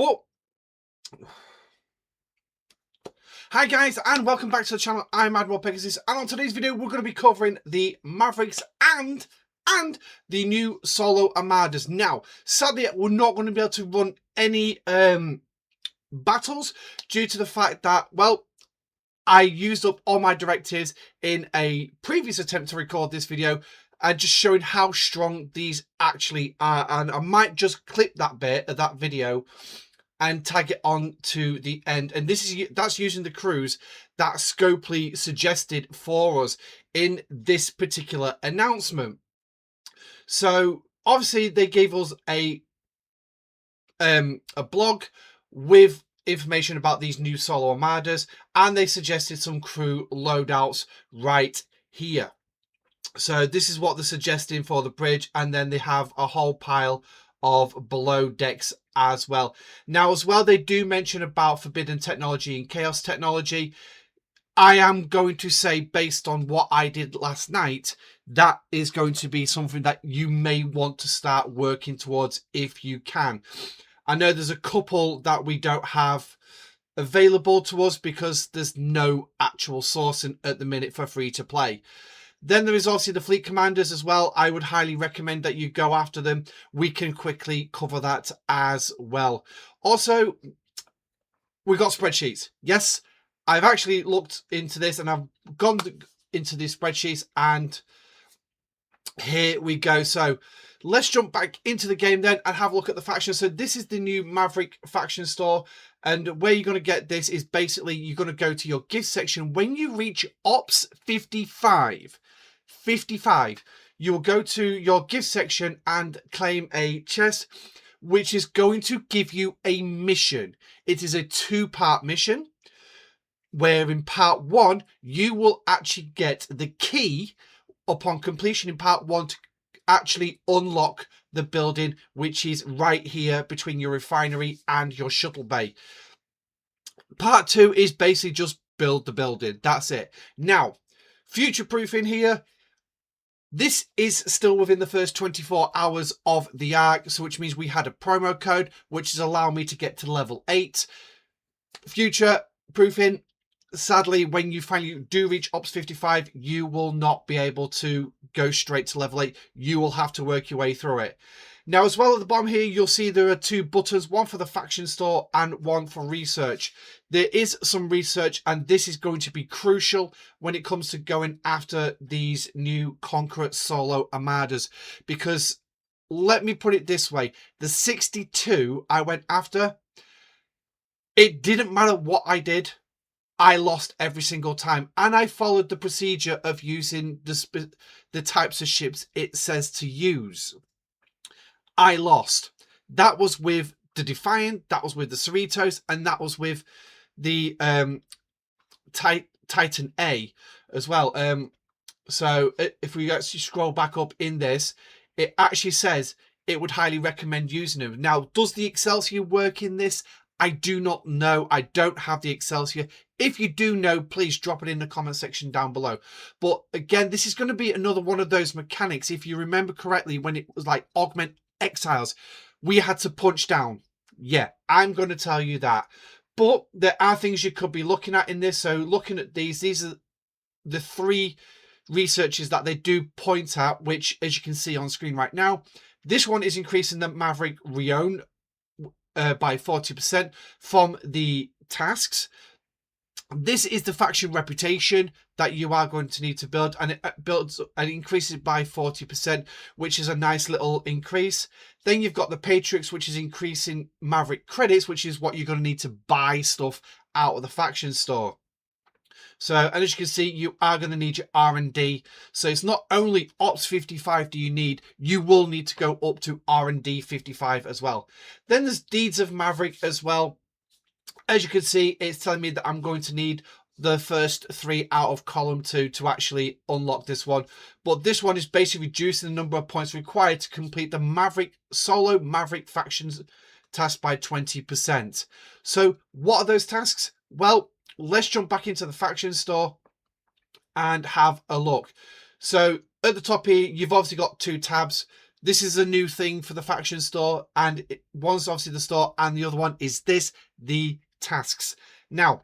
But hi guys, and welcome back to the channel. I'm Admiral Pegasus, and on today's video we're going to be covering the Mavericks and the new solo armadas. Now, sadly, we're not going to be able to run any battles due to the fact that, well, I used up all my directives in a previous attempt to record this video and just showing how strong these actually are. And I might just clip that bit of that video and tag it on to the end. And that's using the crews that Scopely suggested for us in this particular announcement. So obviously they gave us a blog with information about these new solo armadas, and they suggested some crew loadouts right here. So this is what they're suggesting for the bridge, and then they have a whole pile of below decks as well. Now, as well, they do mention about forbidden technology and chaos technology. I am going to say, based on what I did last night, that is going to be something that you may want to start working towards if you can. I know there's a couple that we don't have available to us because there's no actual sourcing at the minute for free to play. Then there is obviously the fleet commanders as well. I would highly recommend that you go after them. We can quickly cover that as well. Also, we got spreadsheets. Yes, I've actually looked into this and I've gone into these spreadsheets, and here we go. So let's jump back into the game then and have a look at the faction. So this is the new Maverick faction store, and where you're going to get this is basically you're going to go to your gift section. When you reach Ops 55, you will go to your gift section and claim a chest, which is going to give you a mission. It is a two-part mission, where in part one, you will actually get the key upon completion in part one to actually unlock the building, which is right here between your refinery and your shuttle bay. Part two is basically just build the building. That's it. Now, future proofing here. This is still within the first 24 hours of the arc, so which means we had a promo code, which is allowing me to get to level 8. Future proofing. Sadly, when you finally do reach Ops 55, you will not be able to go straight to level 8. You will have to work your way through it. Now, as well, at the bottom here, you'll see there are two buttons, one for the faction store and one for research. There is some research, and this is going to be crucial when it comes to going after these new Conqueror solo armadas, because let me put it this way, the 62 I went after, it didn't matter what I did. I lost every single time, and I followed the procedure of using the types of ships it says to use. I lost. That was with the Defiant, that was with the Cerritos, and that was with the Titan A as well. So if we actually scroll back up in this, it actually says it would highly recommend using them. Now, does the Excelsior work in this? I do not know. I don't have the Excelsior. If you do know, please drop it in the comment section down below. But again, this is going to be another one of those mechanics. If you remember correctly, when it was like augment exiles, we had to punch down. Yeah, I'm going to tell you that. But there are things you could be looking at in this. So looking at these are the three researches that they do point at, which, as you can see on screen right now, this one is increasing the Maverick Rion by 40% from the tasks. This is the faction reputation that you are going to need to build, and it builds and increases by 40%, which is a nice little increase. Then you've got the Patriots, which is increasing Maverick credits, which is what you're going to need to buy stuff out of the faction store. So, and as you can see, you are going to need your R&D. So it's not only Ops 55 do you need, you will need to go up to R&D 55 as well. Then there's Deeds of Maverick as well. As you can see, it's telling me that I'm going to need the first 3 out of column 2 to actually unlock this one. But this one is basically reducing the number of points required to complete the Maverick solo Maverick factions task by 20%. So what are those tasks? Well, let's jump back into the faction store and have a look. So at the top here, you've obviously got 2 tabs. This is a new thing for the faction store, and one's obviously the store, and the other one is this, the tasks. Now,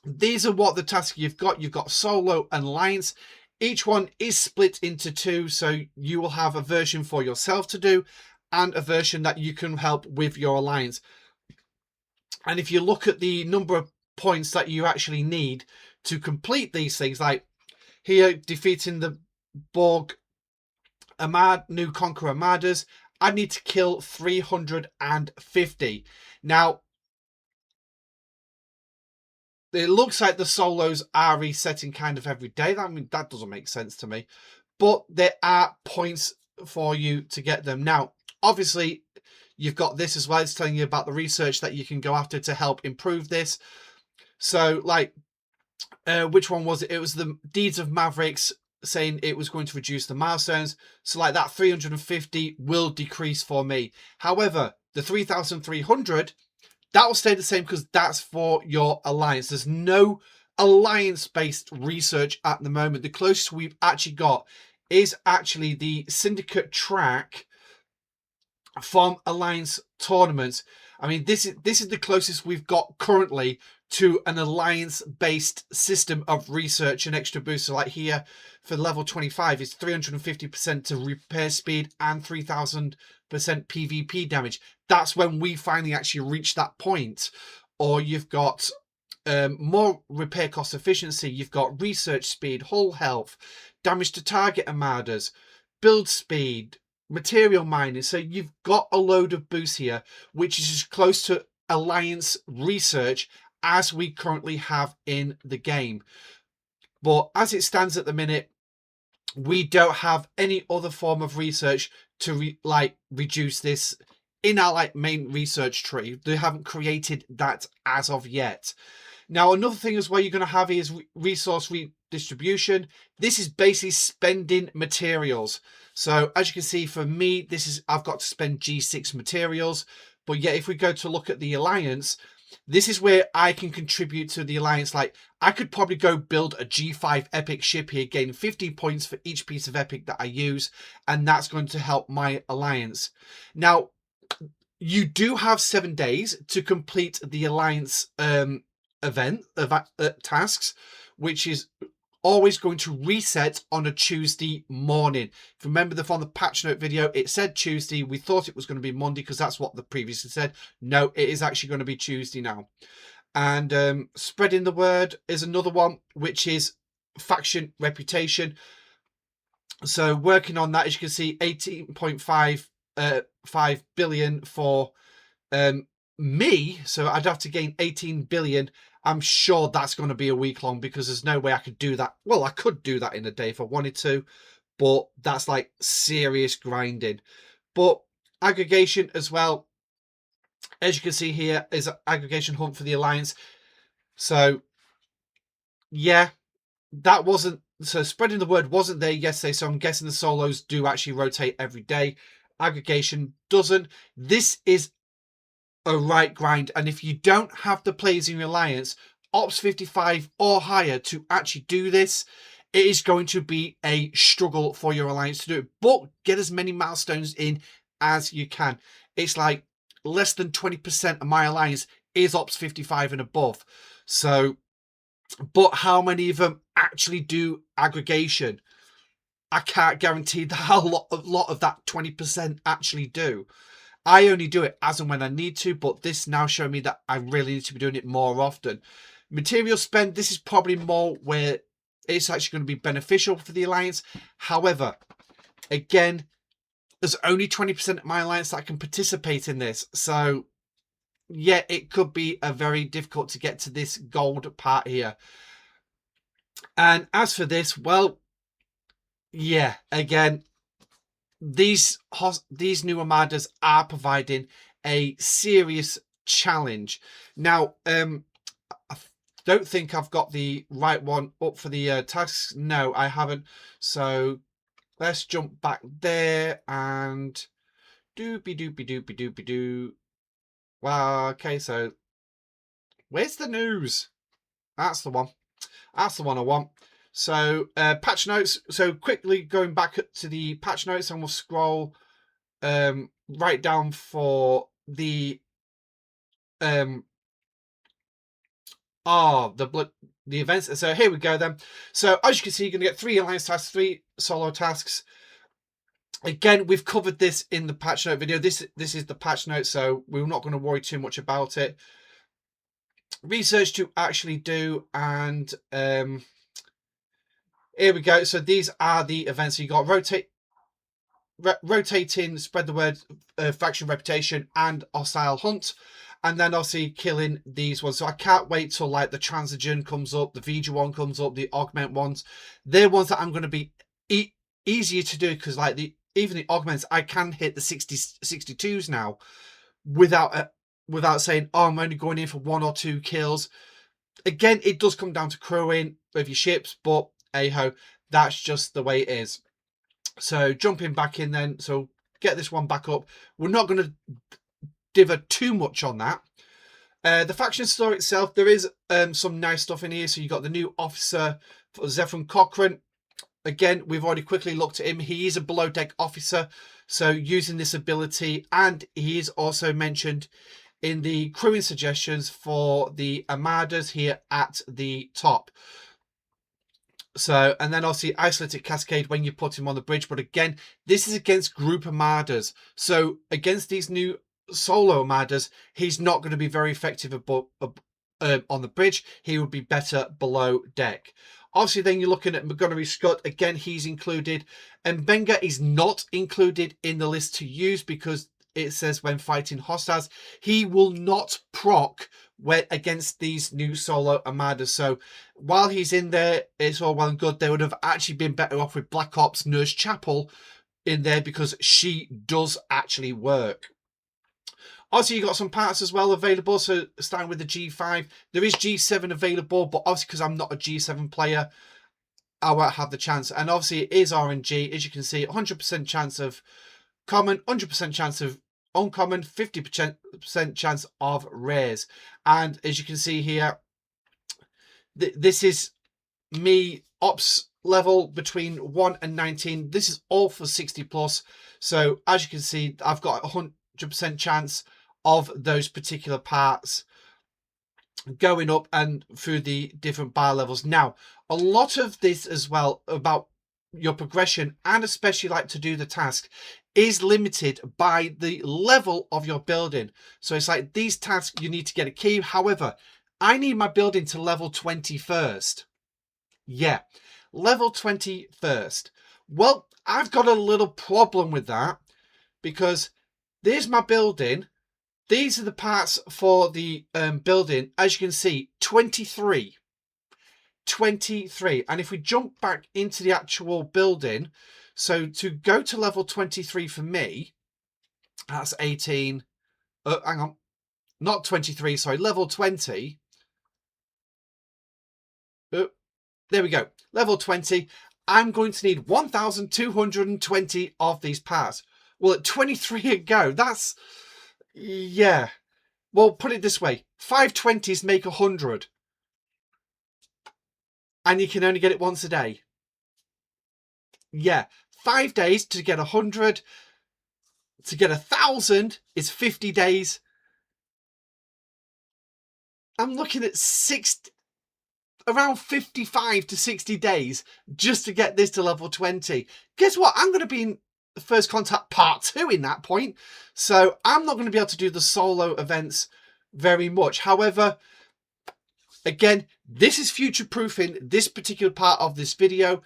these are what the tasks you've got. You've got solo and alliance. Each one is split into two, so you will have a version for yourself to do and a version that you can help with your alliance. And if you look at the number of points that you actually need to complete these things, like here, defeating the Borg new Conqueror Armadas, I need to kill 350. Now, it looks like the solos are resetting kind of every day. I mean, that doesn't make sense to me. But there are points for you to get them. Now, obviously, you've got this as well. It's telling you about the research that you can go after to help improve this. So, like, which one was it? It was the Deeds of Mavericks, saying it was going to reduce the milestones. So, like, that 350 will decrease for me. However, the 3,300... that will stay the same because that's for your alliance. There's no alliance-based research at the moment. The closest we've actually got is actually the syndicate track from alliance tournaments. I mean, this is the closest we've got currently to an alliance-based system of research and extra boosts. So like here for level 25, it's 350% to repair speed and 3,000% PvP damage. That's when we finally actually reach that point. Or you've got more repair cost efficiency. You've got research speed, hull health, damage to target armadas, build speed, material mining. So you've got a load of boosts here, which is as close to alliance research as we currently have in the game. But as it stands at the minute, we don't have any other form of research to reduce this in our main research tree. They haven't created that as of yet. Now, another thing as well you're going to have is resource redistribution. This is basically spending materials. So as you can see, for me, I've got to spend G6 materials. But yet, if we go to look at the alliance, this is where I can contribute to the alliance. Like, I could probably go build a G5 epic ship here, gain 50 points for each piece of epic that I use, and that's going to help my alliance. Now, you do have 7 days to complete the alliance tasks, which is always going to reset on a Tuesday morning. If you remember from the patch note video, it said Tuesday. We thought it was going to be Monday because that's what the previously said. No, it is actually going to be Tuesday now. And spreading the word is another one, which is faction reputation. So working on that, as you can see, 18.5 billion for me. So I'd have to gain 18 billion. I'm sure that's going to be a week long because there's no way I could do that. Well, I could do that in a day if I wanted to, but that's like serious grinding. But aggregation as well, as you can see here, is an aggregation hunt for the alliance. So yeah, that wasn't, so spreading the word wasn't there yesterday, so I'm guessing the solos do actually rotate every day. Aggregation doesn't. This is a right grind, and if you don't have the players in your alliance Ops 55 or higher to actually do this, it is going to be a struggle for your alliance to do it. But get as many milestones in as you can. It's like less than 20% of my alliance is Ops 55 and above. So, but how many of them actually do aggregation? I can't guarantee that a lot of that 20% actually do. I only do it as and when I need to, but this now showing me that I really need to be doing it more often. Material spend, this is probably more where it's actually going to be beneficial for the alliance. However, again, there's only 20% of my alliance that can participate in this. So, yeah, it could be a very difficult to get to this gold part here. And as for this, well, yeah, again, these new armadas are providing a serious challenge. Now, I don't think I've got the right one up for the tasks. No, I haven't. So let's jump back there and doopy. Well, okay, so where's the news? That's the one. That's the one I want. So patch notes. So quickly going back to the patch notes, and we'll scroll write down for the the events. So here we go then. So as you can see, you're going to get 3 alliance tasks, 3 solo tasks. Again, we've covered this in the patch note video. This is the patch note, so we're not going to worry too much about it. Research to actually do, and here we go. So these are the events. So you got rotating, spread the word, faction reputation, and hostile hunt. And then obviously killing these ones. So I can't wait till like the Transigen comes up, the Vija one comes up, the Augment ones. They're ones that I'm going to be easier to do, because like even the Augments, I can hit the 62s now without saying, oh, I'm only going in for 1 or 2 kills. Again, it does come down to crewing with your ships, but hey-ho, that's just the way it is. So jumping back in then, so get this one back up. We're not going to divot too much on that. The faction store itself, there is some nice stuff in here. So you got the new officer for Zephyr Cochrane. Again, we've already quickly looked at him. He is a below deck officer, so using this ability, and he is also mentioned in the crewing suggestions for the Armadas here at the top. So, and then obviously Isolated Cascade when you put him on the bridge. But again, this is against group Armadas. So against these new solo Armadas, he's not going to be very effective on the bridge. He would be better below deck. Obviously, then you're looking at Montgomery Scott. Again, he's included. And Benga is not included in the list to use, because it says when fighting hostiles, he will not proc when against these new solo Armadas. So while he's in there, it's all well and good. They would have actually been better off with Black Ops Nurse Chapel in there, because she does actually work. Also, you got some parts as well available. So starting with the G5, there is G7 available, but obviously because I'm not a G7 player, I won't have the chance. And obviously it is RNG, as you can see, 100% chance of common, 100% chance of uncommon, 50% chance of rares. And as you can see here, this is me ops level between 1 and 19. This is all for 60 plus. So as you can see, I've got 100% chance of those particular parts going up and through the different bar levels. Now, a lot of this as well about your progression, and especially like to do the task, is limited by the level of your building. So it's like these tasks, you need to get a key. However, I need my building to level 20 first. Yeah, level 20 first. Well, I've got a little problem with that, because there's my building. These are the parts for the building. As you can see, 23. 23. And if we jump back into the actual building, so to go to level 23 for me, that's 18. Hang on. Not 23, sorry. Level 20. There we go. Level 20. I'm going to need 1,220 of these parts. Well, at 23 a go, that's... yeah. Well, put it this way. 520s make 100. And you can only get it once a day. Yeah. 5 days to get 100. To get 1,000 is 50 days. I'm looking at around 55 to 60 days just to get this to level 20. Guess what? I'm going to be in First Contact Part 2 in that point. So I'm not going to be able to do the solo events very much. However, again, this is future-proofing this particular part of this video.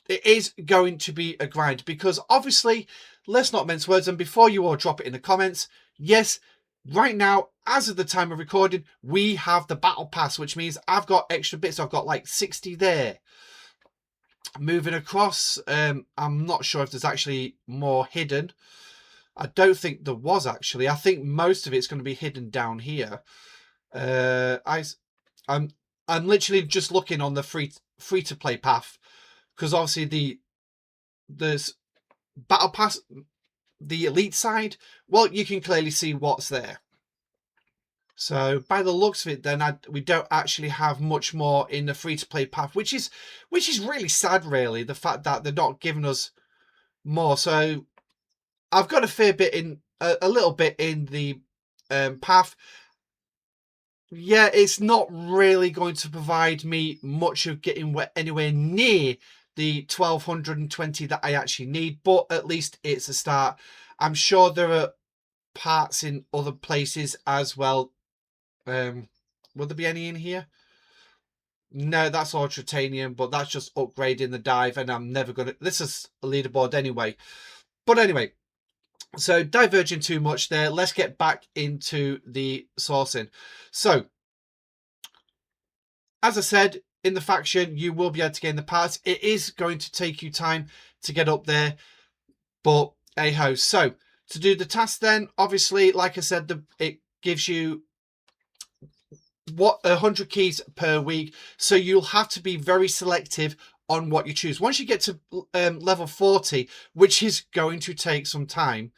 It is going to be a grind, because obviously, let's not mince words, and before you all drop it in the comments, yes, right now, as of the time of recording, we have the battle pass, which means I've got extra bits. I've got like 60 there. Moving across, I'm not sure if there's actually more hidden. I don't think there was actually. I think most of it's going to be hidden down here. I'm literally just looking on the free to play path, because obviously there's battle pass, the elite side. Well, you can clearly see what's there. So by the looks of it, then we don't actually have much more in the free to play path, which is really sad, really. The fact that they're not giving us more. So I've got a fair bit in, a little bit in the path. Yeah, it's not really going to provide me much of getting anywhere near the 1220 that I actually need, but at least it's a start. I'm sure there are parts in other places as well. Will there be any in here? No, that's all titanium, but that's just upgrading the dive, and I'm never gonna. This is a leaderboard anyway. But anyway, so diverging too much there. Let's get back into the sourcing. So, as I said, in the faction, you will be able to gain the parts. It is going to take you time to get up there, but hey-ho. So, to do the task then, obviously, like I said, it gives you 100 keys per week, so you'll have to be very selective on what you choose. Once you get to level 40, which is going to take some time.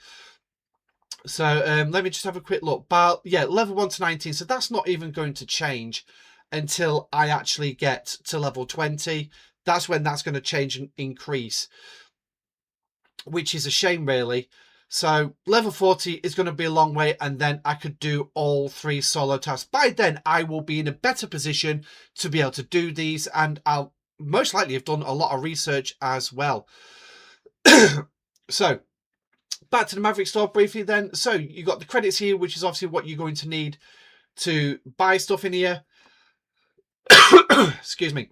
So let me just have a quick look. But yeah, level 1 to 19, so that's not even going to change until I actually get to level 20. That's when that's going to change and increase, which is a shame, really. So level 40 is going to be a long way, and then I could do all 3 solo tasks. By then, I will be in a better position to be able to do these, and I'll most likely have done a lot of research as well. So back to the Maverick store briefly then. So you got the credits here, which is obviously what you're going to need to buy stuff in here. Excuse me.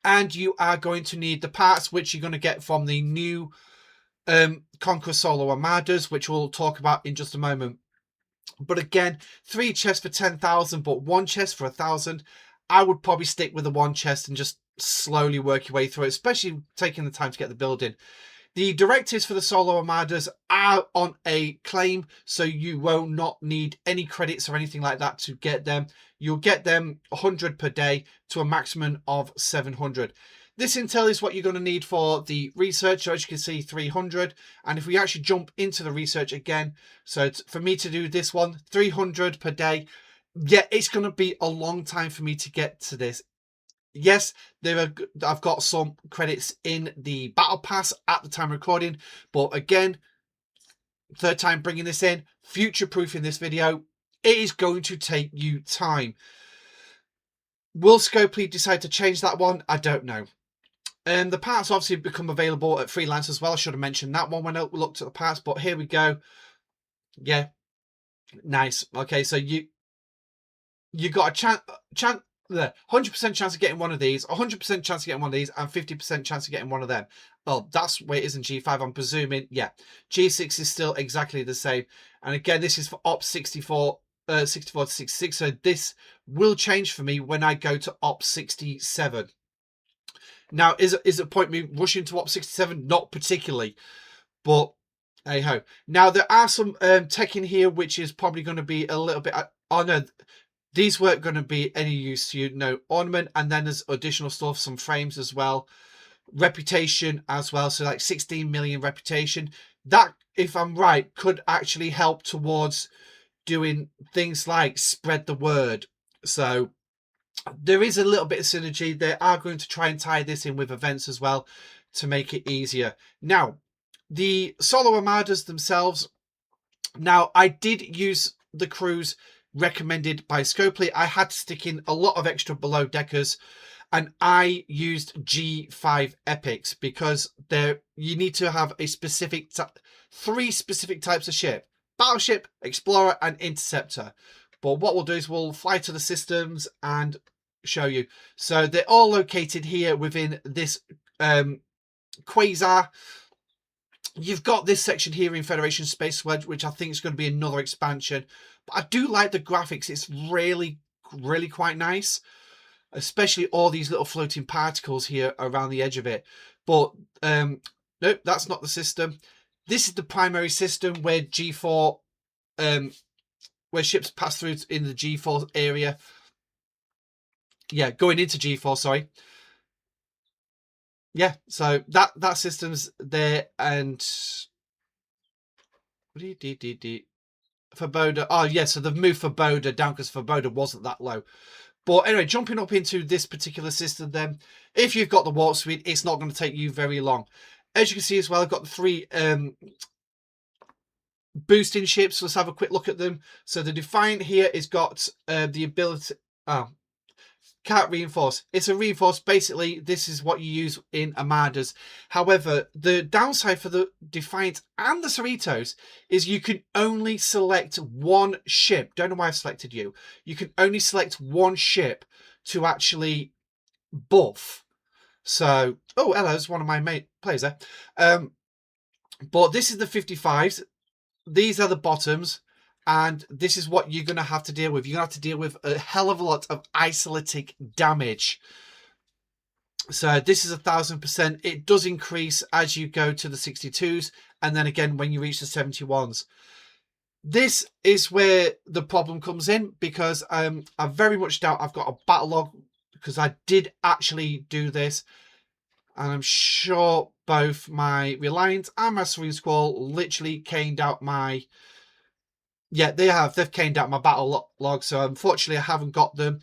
And you are going to need the parts, which you're going to get from the new Conqueror Solo Armadas, which we'll talk about in just a moment. But again, 3 chests for 10,000, but 1 chest for 1,000. I would probably stick with the 1 chest and just slowly work your way through it, especially taking the time to get the building. The directives for the Solo Armadas are on a claim, so you will not need any credits or anything like that to get them. You'll get them 100 per day to a maximum of 700. This intel is what you're going to need for the research. So as you can see, 300. And if we actually jump into the research again, so for me to do this one, 300 per day. Yeah, it's going to be a long time for me to get to this. Yes, I've got some credits in the battle pass at the time of recording, but again, third time bringing this in, future-proofing this video, it is going to take you time. Will Scopely decide to change that one? I don't know. The parts obviously become available at freelance as well. I should have mentioned that one when I looked at the parts, but here we go. Yeah, nice. Okay, so you got a chance. 100% chance of getting one of these, 100% chance of getting one of these, and 50% chance of getting one of them. Well, that's where it is in G5, I'm presuming. Yeah, G6 is still exactly the same. And again, this is for Ops 64 to 66, so this will change for me when I go to Ops 67. Now, is it point me rushing to Ops 67? Not particularly, but hey-ho. Now, there are some tech in here, which is probably going to be a little bit... Oh, no, these weren't going to be any use to you. No ornament, and then there's additional stuff, some frames as well. Reputation as well, so like 16 million reputation. That, if I'm right, could actually help towards doing things like spread the word. So there is a little bit of synergy. They are going to try and tie this in with events as well to make it easier. Now, the Solo Armadas themselves. Now, I did use the crews recommended by Scopely. I had to stick in a lot of extra below deckers, and I used G5 epics because you need to have a specific 3 specific types of ship: battleship, explorer, and interceptor. But what we'll do is we'll fly to the systems and show you. So they're all located here within this quasar. You've got this section here in Federation Space Wedge, which I think is going to be another expansion. But I do like the graphics. It's really, really quite nice. Especially all these little floating particles here around the edge of it. But, nope, that's not the system. This is the primary system where G4, where ships pass through in the G4 area. Yeah, going into G4, sorry. Yeah, so that system's there, and Foboda. Oh yeah, so they've moved Foboda down because Foboda wasn't that low. But anyway, jumping up into this particular system then, if you've got the warp speed, it's not going to take you very long. As you can see as well, I've got the 3 boosting ships. Let's have a quick look at them. So the Defiant here has got the ability... Oh, can't reinforce. It's a reinforce. Basically, this is what you use in Armadas. However, the downside for the Defiant and the Cerritos is you can only select one ship. Don't know why I've selected you. You can only select one ship to actually buff. So, oh, hello, there's one of my mate players there. But this is the 55s. These are the bottoms. And this is what you're going to have to deal with. You're going to have to deal with a hell of a lot of isolytic damage. So this is 1000%. It does increase as you go to the 62s. And then again, when you reach the 71s. This is where the problem comes in. Because I very much doubt I've got a battle log. Because I did actually do this. And I'm sure both my Reliant and my Serene Squall literally caned out my... Yeah, they've caned out my battle log, so unfortunately I haven't got them.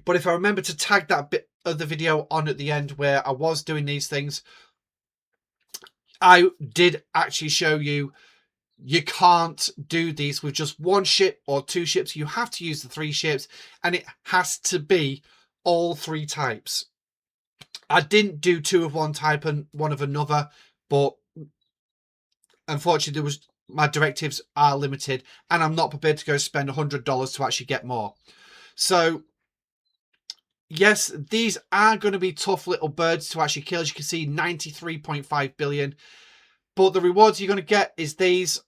But if I remember to tag that bit of the video on at the end where I was doing these things, I did actually show you can't do these with just one ship or two ships. You have to use the 3 ships, and it has to be all 3 types. I didn't do 2 of one type and 1 of another, but unfortunately my directives are limited, and I'm not prepared to go spend $100 to actually get more. So yes, these are going to be tough little birds to actually kill. As you can see, 93.5 billion. But the rewards you're going to get is these.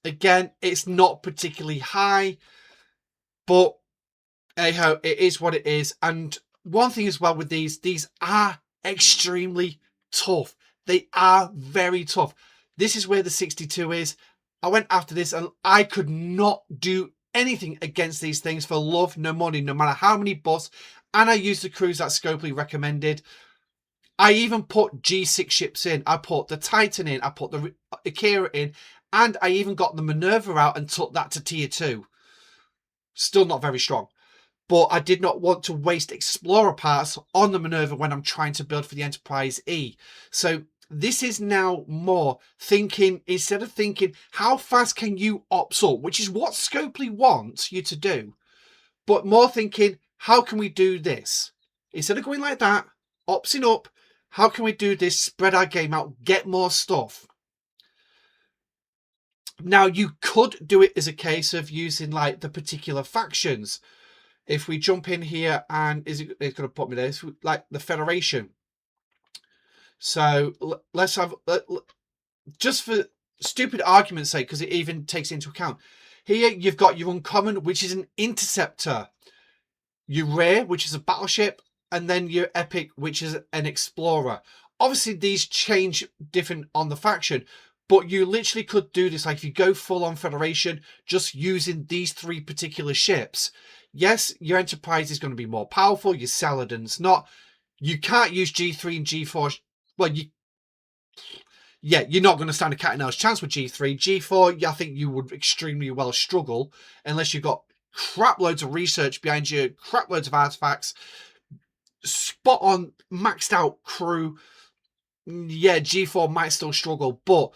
Again, it's not particularly high, but hey ho, it is what it is. And one thing as well with these are extremely tough. They are very tough. This is where the 62 is. I went after this and I could not do anything against these things for love, no money, no matter how many buffs. And I used the crews that Scopely recommended. I even put G6 ships in. I put the Titan in. I put the Akira in. And I even got the Minerva out and took that to tier 2. Still not very strong. But I did not want to waste Explorer parts on the Minerva when I'm trying to build for the Enterprise E. So this is now more thinking, instead of thinking, how fast can you ops up, which is what Scopely wants you to do, but more thinking, how can we do this? Instead of going like that, opsing up, how can we do this, spread our game out, get more stuff? Now, you could do it as a case of using like the particular factions. If we jump in here and it's going to put me there, it's like the Federation. So let's have, just for stupid argument's sake, because it even takes into account. Here you've got your uncommon, which is an interceptor. Your rare, which is a battleship. And then your epic, which is an explorer. Obviously, these change different on the faction. But you literally could do this. Like if you go full on Federation, just using these 3 particular ships. Yes, your Enterprise is going to be more powerful. Your Saladin's not. You can't use G3 and G4. Well, you're not going to stand a cat and mouse chance with G3. G4, I think you would extremely well struggle unless you've got crap loads of research behind you, crap loads of artifacts, spot on maxed out crew. Yeah, G4 might still struggle, but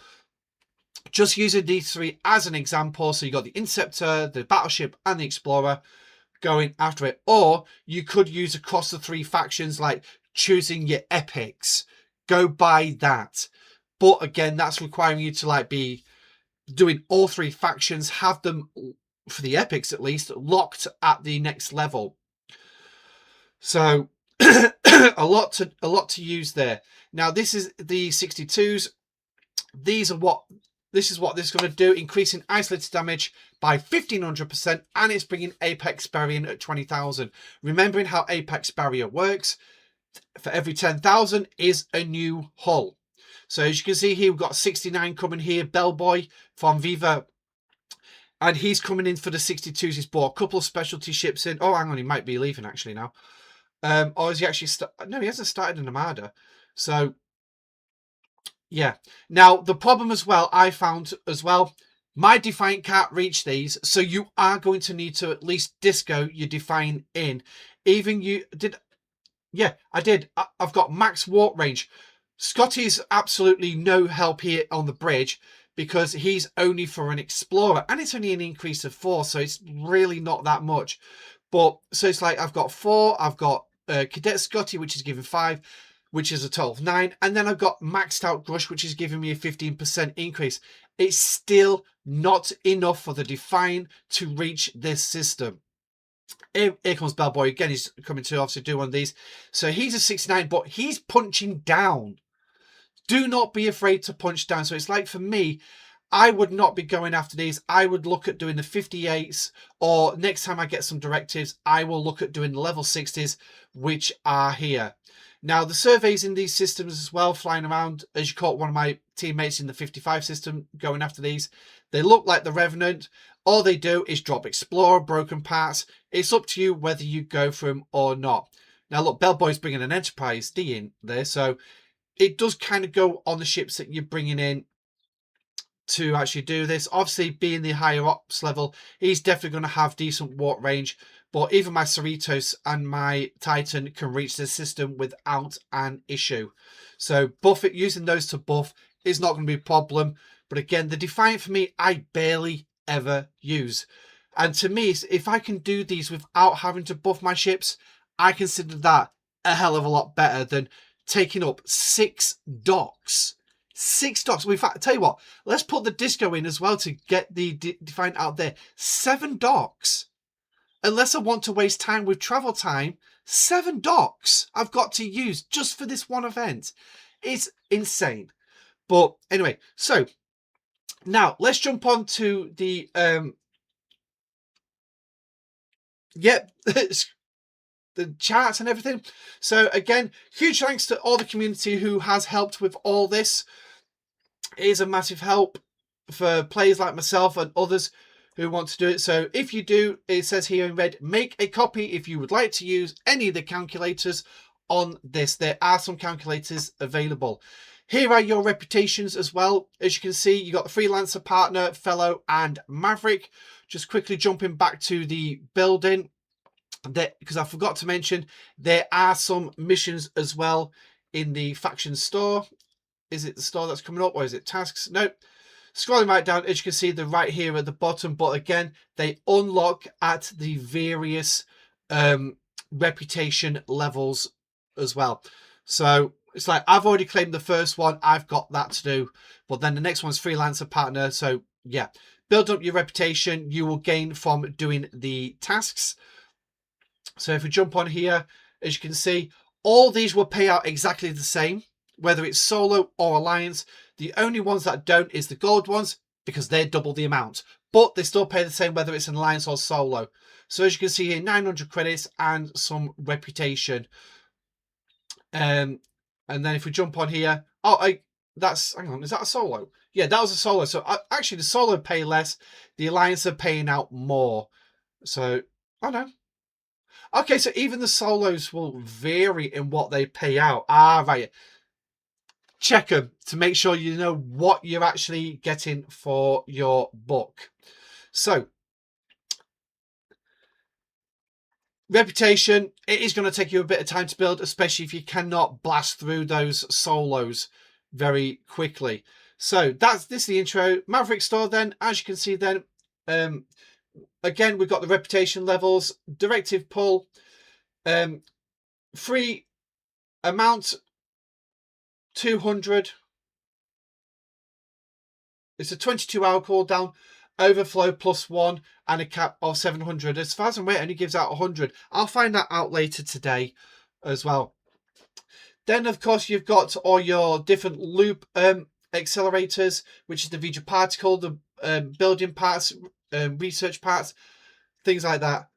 just using these 3 as an example. So you got the Interceptor, the Battleship, and the Explorer going after it. Or you could use across the 3 factions, like choosing your epics. Go by that. But again, that's requiring you to like be doing all 3 factions, have them, for the epics at least, locked at the next level. So a lot to use there. Now this is the 62s. This is what this is going to do, increasing isolated damage by 1500%, and it's bringing Apex Barrier in at 20,000. Remembering how Apex Barrier works, for every 10,000 is a new hull. So as you can see here, we've got 69 coming here, Bellboy from Viva, and he's coming in for the 62s. He's bought a couple of specialty ships in. Oh, hang on, he might be leaving actually now. Or is he actually... No, he hasn't started an Armada. So, yeah. Now, the problem as well, I found as well, my Defiant can't reach these. So you are going to need to at least disco your Defiant in. Even you did... Yeah, I did. I've got max warp range. Scotty's absolutely no help here on the bridge. because he's only for an explorer, and it's only an increase of 4, so it's really not that much. But so it's like I've got 4, I've got Cadet Scotty, which is giving 5, which is a total of 9, and then I've got maxed out Grush, which is giving me a 15% increase. It's still not enough for the Define to reach this system. Here comes Bellboy again. He's coming to obviously do one of these. So he's a 69, but he's punching down. Do not be afraid to punch down. So it's like, for me, I would not be going after these. I would look at doing the 58s, or next time I get some directives, I will look at doing the level 60s, which are here. Now, the surveys in these systems as well, flying around, as you caught one of my teammates in the 55 system going after these, they look like the Revenant. All they do is drop Explorer, broken parts. It's up to you whether you go for them or not. Now, look, Bellboy's bringing an Enterprise D in there, so it does kind of go on the ships that you're bringing in to actually do this. Obviously, being the higher ops level, he's definitely going to have decent warp range, but even my Cerritos and my Titan can reach the system without an issue. So buff it, using those to buff is not going to be a problem. But again, the Defiant for me, I barely ever use. And to me, if I can do these without having to buff my ships, I consider that a hell of a lot better than taking up 6 docks. 6 docks. In fact, I tell you what, let's put the disco in as well to get the Defiant out there. 7 docks. Unless I want to waste time with travel time, 7 docks I've got to use just for this one event. It's insane. But anyway, so now let's jump on to the the charts and everything. So again, huge thanks to all the community who has helped with all this. It is a massive help for players like myself and others who want to do it. So if you do, it says here in red, make a copy if you would like to use any of the calculators on this. There are some calculators available. Here are your reputations as well. As you can see, you got the Freelancer, Partner, Fellow, and Maverick. Just quickly jumping back to the building, because I forgot to mention, there are some missions as well in the faction store. Is it the store that's coming up, or is it tasks? Nope. Scrolling right down, as you can see, they're right here at the bottom. But again, they unlock at the various reputation levels as well. So it's like, I've already claimed the first one. I've got that to do. But then the next one's Freelancer, Partner. So yeah, build up your reputation. You will gain from doing the tasks. So if we jump on here, as you can see, all these will pay out exactly the same, whether it's solo or alliance. The only ones that don't is the gold ones, because they're double the amount. But they still pay the same whether it's an alliance or solo. So as you can see here, 900 credits and some reputation. And then if we jump on here, hang on, is that a solo? Yeah, that was a solo. So actually the solo pay less, the alliance are paying out more. So, oh no. Okay, so even the solos will vary in what they pay out. Ah, right. Check them to make sure you know what you're actually getting for your book. So, reputation, it is going to take you a bit of time to build, especially if you cannot blast through those solos very quickly. So, this is the intro. Maverick store then, as you can see then, again, we've got the reputation levels, directive pull, free amount 200. It's a 22-hour cooldown, overflow +1, and a cap of 700. As far as I'm aware, it only gives out 100. I'll find that out later today as well. Then, of course, you've got all your different loop accelerators, which is the Vija particle, the building parts, research parts, things like that.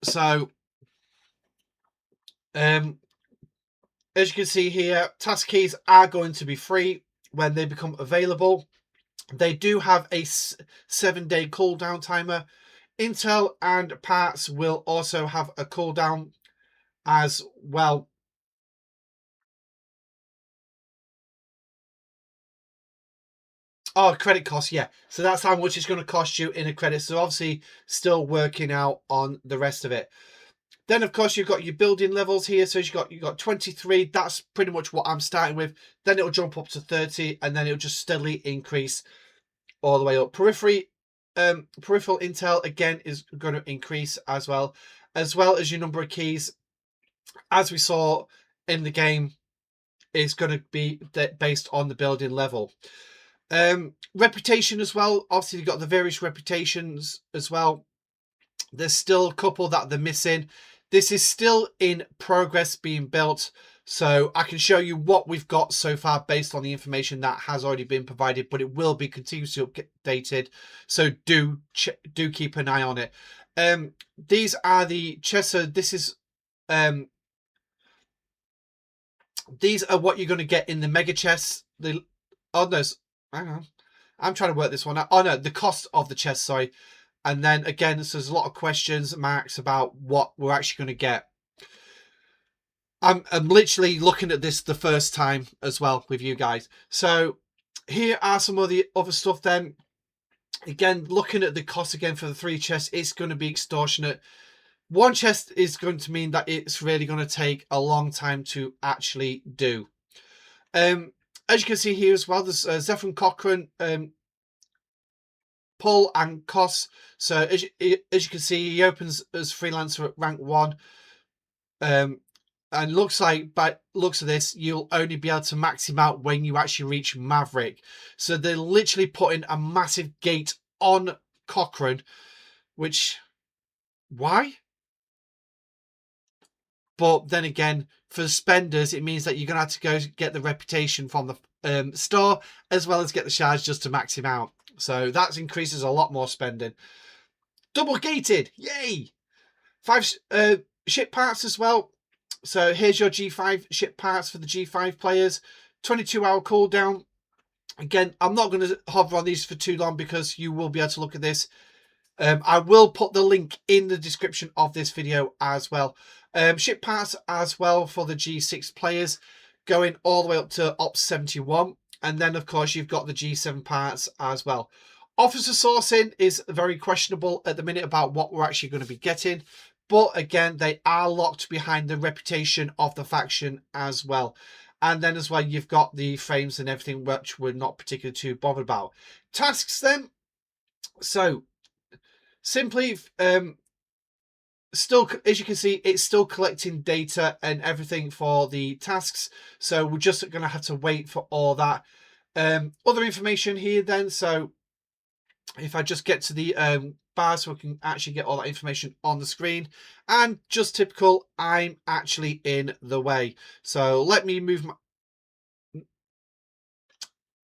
So, as you can see here, task keys are going to be free when they become available. They do have a 7-day cooldown timer. Intel and parts will also have a cooldown as well. Oh, credit cost, yeah. So that's how much it's going to cost you in a credit. So obviously still working out on the rest of it. Then, of course, you've got your building levels here. So you've got 23. That's pretty much what I'm starting with. Then it'll jump up to 30, and then it'll just steadily increase all the way up. Peripheral intel, again, is going to increase as well as your number of keys. As we saw in the game, is going to be based on the building level. Reputation as well. Obviously, you've got the various reputations as well. There's still a couple that they're missing. This is still in progress being built, so I can show you what we've got so far based on the information that has already been provided, but it will be continuously updated, so do keep an eye on it. These are the chests. So this is these are what you're going to get in the mega chests. Hang on, I'm trying to work this one out. Oh no, the cost of the chest, sorry. And then again, so there's a lot of questions marks about what we're actually going to get. I'm literally looking at this the first time as well with you guys. So here are some of the other stuff then. Again, looking at the cost again for the 3 chests, it's going to be extortionate. 1 chest is going to mean that it's really going to take a long time to actually do. As you can see here as well, there's Zephyr Cochrane pull and costs. So as you can see, he opens as freelancer at rank 1. And looks like, by looks of this, you'll only be able to max him out when you actually reach Maverick. So they're literally putting a massive gate on Cochrane, which, why? But then again, for spenders, it means that you're going to have to go get the reputation from the store, as well as get the shards just to max him out. So that increases a lot more spending. Double gated, yay! 5 ship parts as well. So here's your G5 ship parts for the G5 players. 22-hour cooldown. Again, I'm not going to hover on these for too long because you will be able to look at this. I will put the link in the description of this video as well. Ship parts as well for the G6 players, going all the way up to Ops 71. And then, of course, you've got the G7 parts as well. Officer sourcing is very questionable at the minute about what we're actually going to be getting. But again, they are locked behind the reputation of the faction as well. And then as well, you've got the frames and everything, which we're not particularly too bothered about. Tasks then. So, simply, still, as you can see, it's still collecting data and everything for the tasks. So we're just going to have to wait for all that. Other information here then. So if I just get to the bar so we can actually get all that information on the screen. And just typical, I'm actually in the way. So let me move my...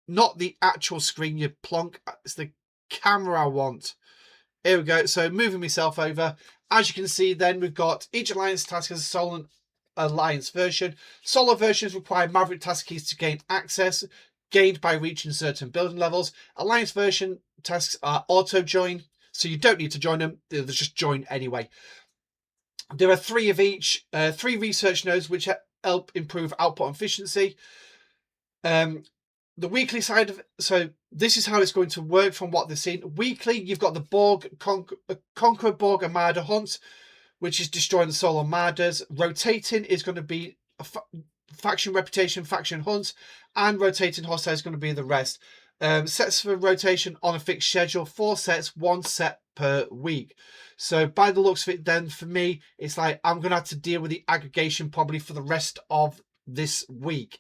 Not the actual screen, you plonk. It's the camera I want. Here we go. So moving myself over. As you can see then, we've got each alliance task has a solo alliance version. Solo versions require Maverick task keys to gain access, gained by reaching certain building levels. Alliance version tasks are auto join, so you don't need to join them. They'll just join anyway. There are 3 of each, 3 research nodes which help improve output and efficiency. The weekly side of it, so this is how it's going to work from what they've seen. Weekly, you've got the Borg Conqueror Borg Armada Hunt, which is destroying the solo armadas. Rotating is going to be a faction reputation, faction hunt, and rotating hostile is going to be the rest. Sets for rotation on a fixed schedule, 4 sets, 1 set per week. So by the looks of it then, for me, it's like I'm going to have to deal with the aggregation probably for the rest of this week.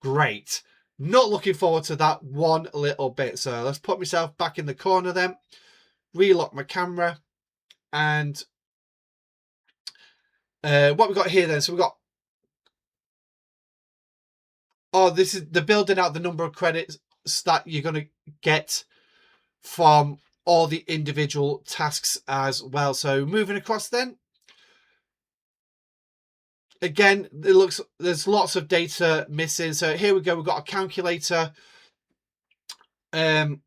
Great. Not looking forward to that one little bit. So let's put myself back in the corner then. Relock my camera. And what we got here then? So we've got... Oh, this is the building out the number of credits that you're going to get from all the individual tasks as well. So moving across then. Again, it looks there's lots of data missing. So here we go. We've got a calculator. Wow.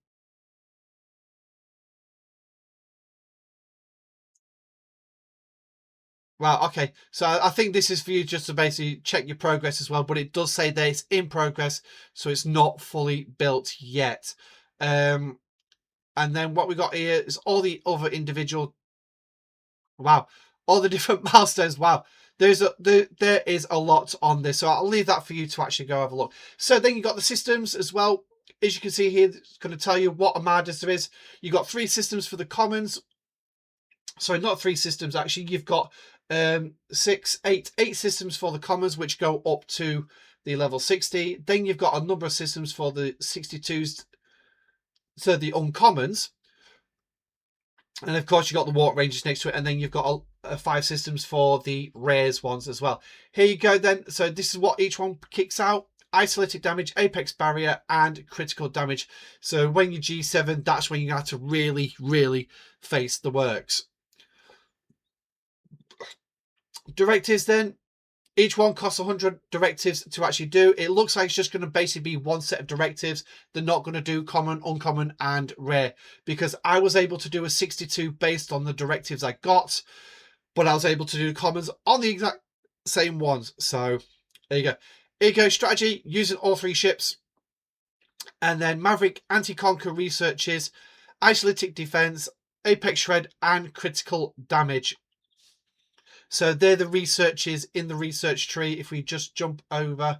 Okay. So I think this is for you just to basically check your progress as well. But it does say that it's in progress, so it's not fully built yet. And then what we got here is all the other individual. Wow. all the different milestones. Wow. There is a lot on this, so I'll leave that for you to actually go have a look. So then you got the systems as well. As you can see here, it's going to tell you what armadas there is. You got 3 systems for the commons. Sorry, not 3 systems actually. You've got 8 systems for the commons, which go up to the level 60. Then you've got a number of systems for the 62s, so the uncommons. And of course, you've got the walk ranges next to it, and then you've got 5 systems for the rares ones as well. Here you go then. So this is what each one kicks out: isolated damage, apex barrier, and critical damage. So when you're G7, that's when you have to really, really face the works. Directives then. Each one costs 100 directives to actually do. It looks like it's just going to basically be one set of directives. They're not going to do common, uncommon, and rare, because I was able to do a 62 based on the directives I got, but I was able to do commons on the exact same ones. So there you go. Eco strategy, using all 3 ships. And then Maverick, anti-conquer researches, isolatic defense, apex shred, and critical damage. So they're the researches in the research tree. If we just jump over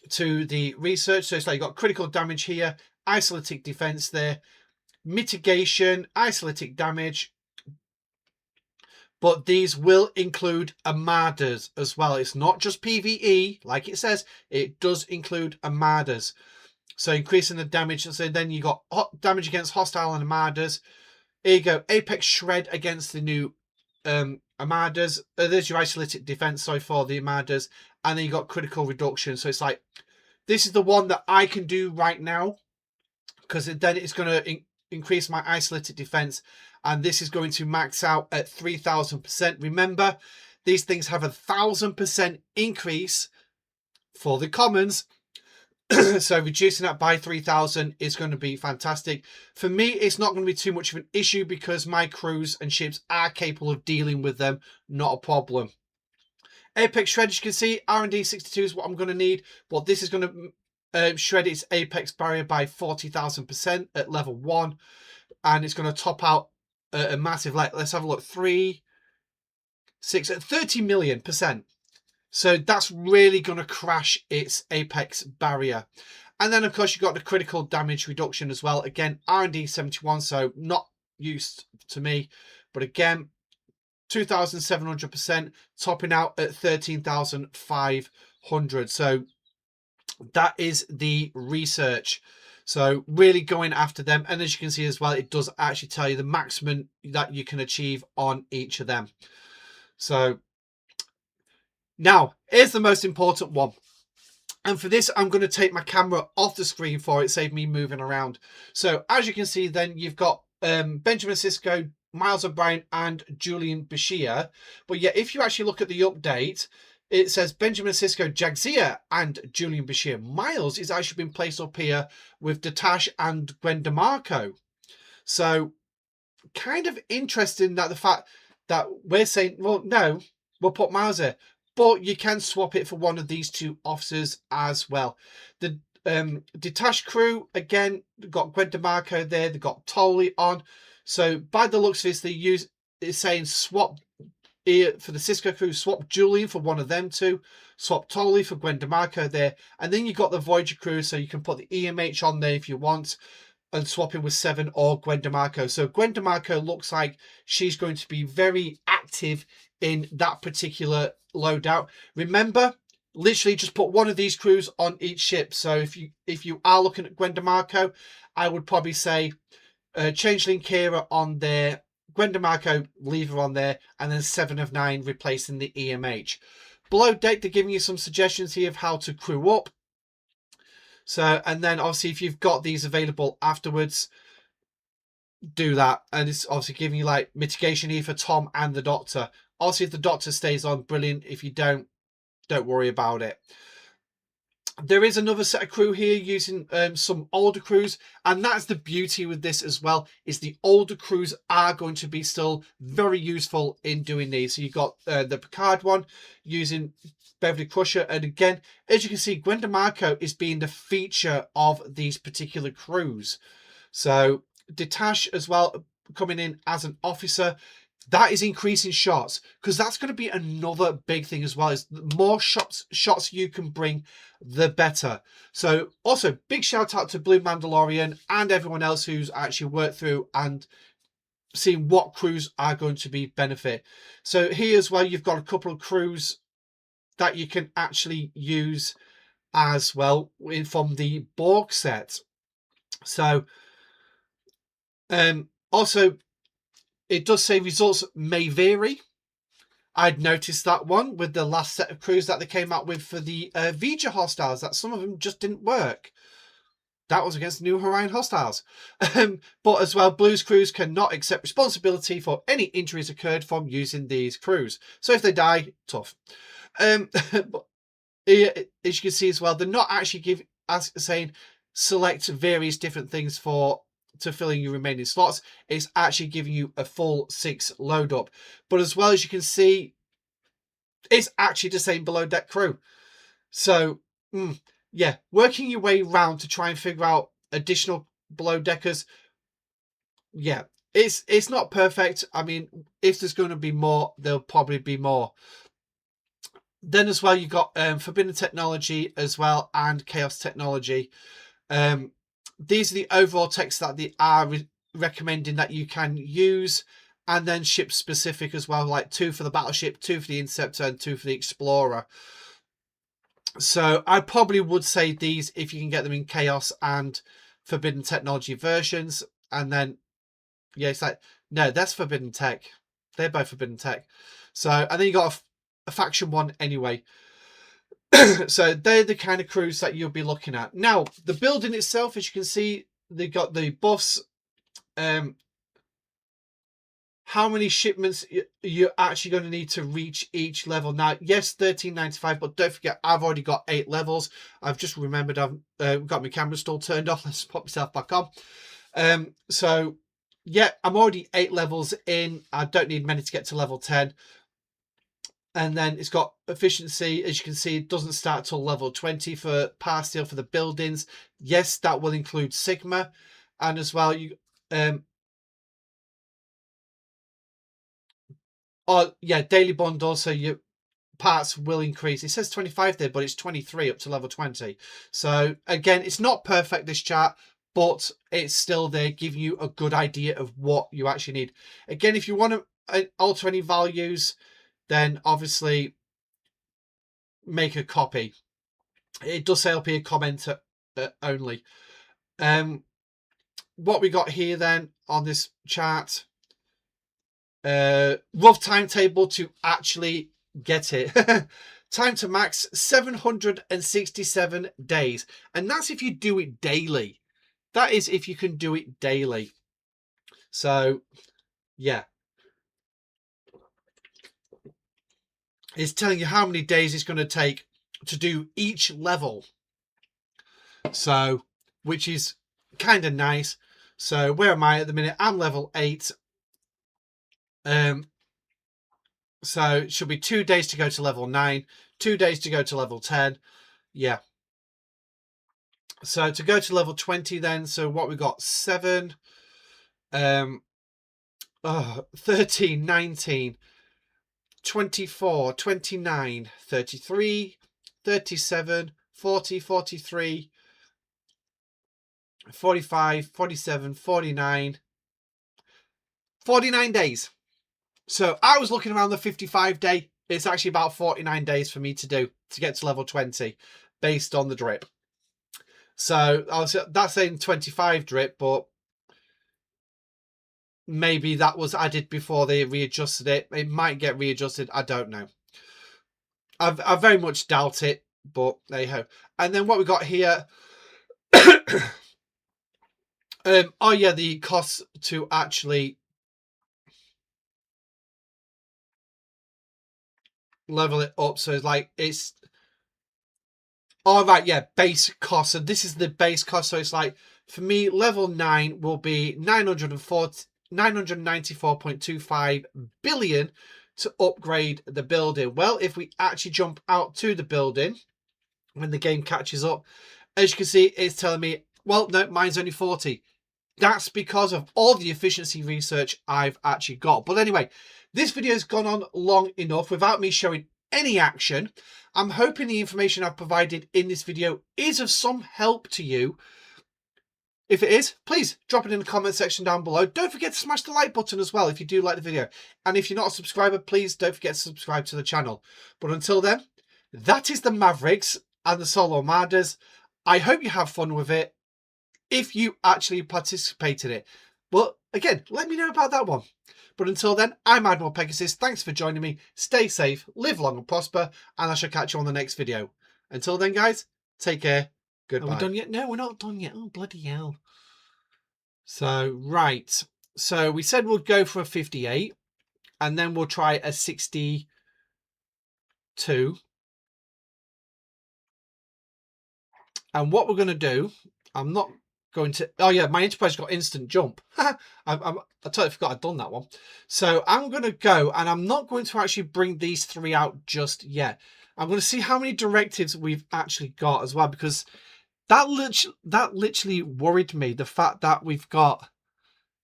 to the research, so it's like you've got critical damage here, isolatic defense there, mitigation, isolatic damage. But these will include armadas as well. It's not just PvE, like it says. It does include armadas. So increasing the damage. So then you got damage against hostile and armadas. Here you go. Apex shred against the new armadas. There's your isolated defense, sorry, for the armadas. And then you got critical reduction. So it's like, this is the one that I can do right now, because then it's going to increase my isolated defense, and this is going to max out at 3000%. Remember, these things have 1000% increase for the commons. So reducing that by 3000 is going to be fantastic. For me, it's not going to be too much of an issue, because my crews and ships are capable of dealing with them. Not a problem. Apex shred, as you can see, R&D 62 is what I'm going to need. But this is going to shred its apex barrier by 40,000% at level 1. And it's going to top out a massive, like, let's have a look, 30 million%. So that's really going to crash its apex barrier. And then, of course, you've got the critical damage reduction as well. Again, R&D 71, so not used to me. But again, 2,700%, topping out at 13,500. So that is the research. So really going after them. And as you can see as well, it does actually tell you the maximum that you can achieve on each of them. So now, here's the most important one. And for this, I'm going to take my camera off the screen for it, save me moving around. So as you can see, then you've got Benjamin Sisko, Miles O'Brien, and Julian Bashir. But yeah, if you actually look at the update, it says Benjamin Sisko, Jagzia, and Julian Bashir. Miles is actually been placed up here with Datash and Gwen DeMarco. So kind of interesting that the fact that we're saying, well, no, we'll put Miles here. But you can swap it for one of these 2 officers as well. The detached crew, again, got Gwen DeMarco there. They've got Tolley on. So by the looks of this, it's saying swap for the Sisko crew, swap Julian for one of them 2. Swap Tolley for Gwen DeMarco there. And then you got the Voyager crew, so you can put the EMH on there if you want, and swap it with 7 or Gwen DeMarco. So Gwen DeMarco looks like she's going to be very active in that particular loadout. Remember, literally just put one of these crews on each ship. So if you are looking at Gwen DeMarco, I would probably say Changeling Kira on there, Gwen DeMarco, leave her on there, and then 7 of 9 replacing the EMH. Below deck, they're giving you some suggestions here of how to crew up. So, and then obviously if you've got these available afterwards, do that. And it's obviously giving you like mitigation here for Tom and the Doctor. Obviously, if the Doctor stays on, brilliant. If you don't worry about it. There is another set of crew here using some older crews, and that's the beauty with this as well, is the older crews are going to be still very useful in doing these. So you've got the Picard one using Beverly Crusher, and again, as you can see, Gwen DeMarco is being the feature of these particular crews. So Datash as well, coming in as an officer. that is increasing shots, because that's going to be another big thing as well. Is the more shots you can bring, the better. So also big shout out to Blue Mandalorian and everyone else who's actually worked through and seen what crews are going to be benefit. So here as well, you've got a couple of crews that you can actually use as well from the Borg set. So also it does say results may vary. I'd noticed that one with the last set of crews that they came out with for the Vija hostiles, that some of them just didn't work. That was against the New Orion hostiles. But as well, Blue's crews cannot accept responsibility for any injuries occurred from using these crews. So if they die, tough. But as you can see as well, they're not actually saying select various different things to fill in your remaining slots. It's actually giving you a full 6 load up. But as well as you can see, it's actually the same below deck crew. So yeah, working your way around to try and figure out additional below deckers. Yeah, it's not perfect. I mean, if there's going to be more, there'll probably be more. Then as well, you've got Forbidden Technology as well and Chaos Technology. These are the overall texts that they are recommending that you can use, and then ship specific as well, like 2 for the Battleship, 2 for the Interceptor, and 2 for the Explorer. So I probably would say these if you can get them in Chaos and Forbidden Technology versions. And then, yeah, it's like, no, that's Forbidden Tech. They're both Forbidden Tech. So, and then you got a faction one anyway. So they're the kind of crews that you'll be looking at. Now, the building itself, as you can see, they got the buffs. How many shipments you're actually going to need to reach each level. Now, yes, 1395, but don't forget, I've already got 8 levels. I've just remembered I've got my camera still turned off. Let's pop myself back on. So, yeah, I'm already 8 levels in. I don't need many to get to level 10. And then it's got efficiency. As you can see, it doesn't start till level 20 for power steel for the buildings. Yes, that will include Sigma. And as well, you... oh, yeah, daily bundle. So your parts will increase. It says 25 there, but it's 23 up to level 20. So again, it's not perfect, this chart, but it's still there, giving you a good idea of what you actually need. Again, if you want to alter any values, then obviously make a copy. It does say up here comment only. What we got here then on this chart, rough timetable to actually get it. Time to max 767 days, and that's if you do it daily. That is if you can do it daily. So yeah, it's telling you how many days it's going to take to do each level, so which is kind of nice. So where am I at the minute? I'm level 8. So it should be 2 days to go to level 9, 2 days to go to level 10. Yeah. So to go to level 20 then, so what we got, 7, 13, 19, 24, 29, 33, 37, 40, 43, 45, 47, 49, 49 days. So I was looking around the 55 day. It's actually about 49 days for me to do to get to level 20 based on the drip. So that's saying 25 drip, but maybe that was added before they readjusted it. It might get readjusted. I don't know. I very much doubt it, but there you go. And then what we got here. Oh yeah, the costs to actually level it up. So it's like it's all right. Yeah, base cost. So this is the base cost. So it's like for me, level 9 will be 994.25 billion to upgrade the building. Well, if we actually jump out to the building when the game catches up, as you can see, it's telling me, well, no, mine's only 40. That's because of all the efficiency research I've actually got. But anyway, this video has gone on long enough without me showing any action. I'm hoping the information I've provided in this video is of some help to you. If it is, please drop it in the comment section down below. Don't forget to smash the like button as well if you do like the video. And if you're not a subscriber, please don't forget to subscribe to the channel. But until then, that is the Mavericks and the Solo Armadas. I hope you have fun with it if you actually participate in it. But again, let me know about that one. But until then, I'm Admiral Pegasus. Thanks for joining me. Stay safe, live long and prosper, and I shall catch you on the next video. Until then, guys, take care. Goodbye. Are we done yet? No, we're not done yet. Oh, bloody hell. So, right. So we said we'll go for a 58, and then we'll try a 62. And what we're going to do, I'm not going to... Oh, yeah, my Enterprise got instant jump. I totally forgot I'd done that one. So I'm going to go, and I'm not going to actually bring these three out just yet. I'm going to see how many directives we've actually got as well, because that literally worried me, the fact that we've got...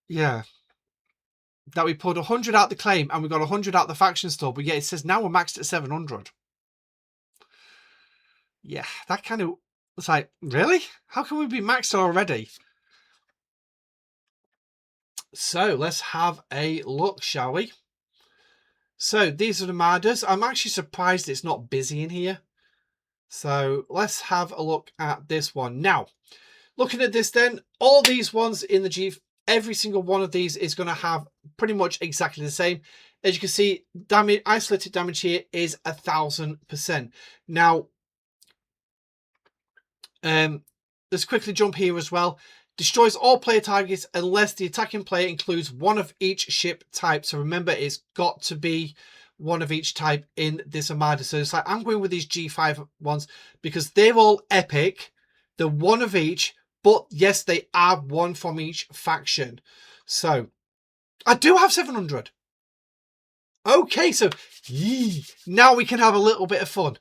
Yeah. That we pulled 100 out the claim, and we got 100 out the faction store, but yet it says now we're maxed at 700. Yeah, that kind of... It's like, really? How can we be maxed already? So let's have a look, shall we? So these are the Armadas. I'm actually surprised it's not busy in here. So let's have a look at this one. Now, looking at this then, all these ones in the G, every single one of these is going to have pretty much exactly the same. As you can see, damage, isolated damage here is 1000%. Now, let's quickly jump here as well. Destroys all player targets unless the attacking player includes one of each ship type. So remember, it's got to be one of each type in this Armada. So it's like, I'm going with these G5 ones because they're all epic. They're one of each, but yes, they are one from each faction. So I do have 700. Okay, so now we can have a little bit of fun.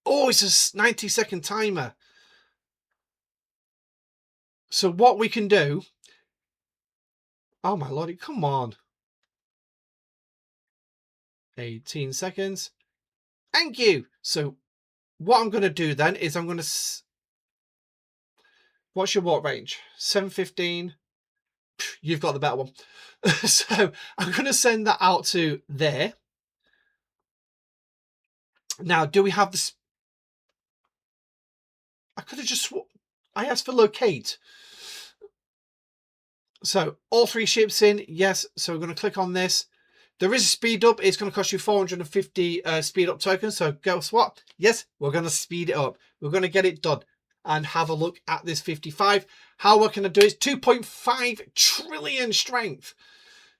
Oh, it's a 90-second timer. So what we can do... Oh my lordy, come on. 18 seconds. Thank you. So what I'm going to do then is I'm going to... What's your warp range? 715. You've got the better one. So I'm going to send that out to there. Now, do we have this? I could have just... I asked for locate. So all three ships in. Yes. So we're going to click on this. There is a speed up. It's going to cost you 450 speed up tokens. So guess what? Yes, we're going to speed it up. We're going to get it done and have a look at this 55. How we're going to do it is 2.5 trillion strength.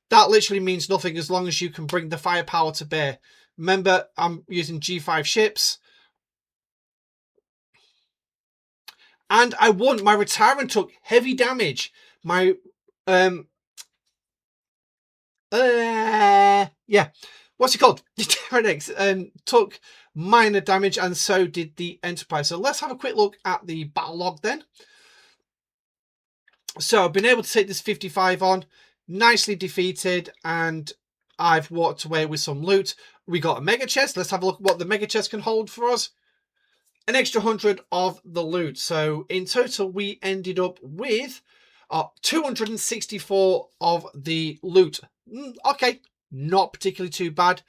That literally means nothing as long as you can bring the firepower to bear. Remember, I'm using G5 ships. And I won. My Retirement took heavy damage. My... yeah, what's it called? The Pterodactyl took minor damage, and so did the Enterprise. So let's have a quick look at the battle log then. So I've been able to take this 55 on, nicely defeated, and I've walked away with some loot. We got a mega chest. Let's have a look at what the mega chest can hold for us. An extra 100 of the loot. So in total, we ended up with 264 of the loot. Okay, not particularly too bad.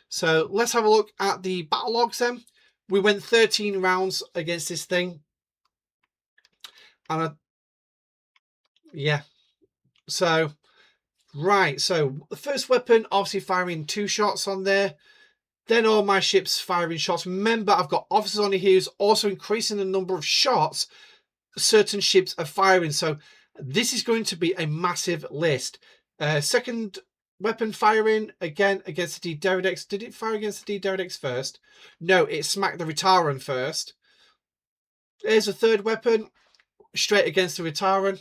So let's have a look at the battle logs then. We went 13 rounds against this thing. And yeah. So, right. So the first weapon, obviously firing 2 shots on there. Then all my ships firing shots. Remember, I've got officers on here who's also increasing the number of shots certain ships are firing. So this is going to be a massive list. Second weapon firing again against the D-Pterodactyl. Did it fire against the D-Pterodactyl first? No, it smacked the Ritaran first. There's a third weapon straight against the Ritaran.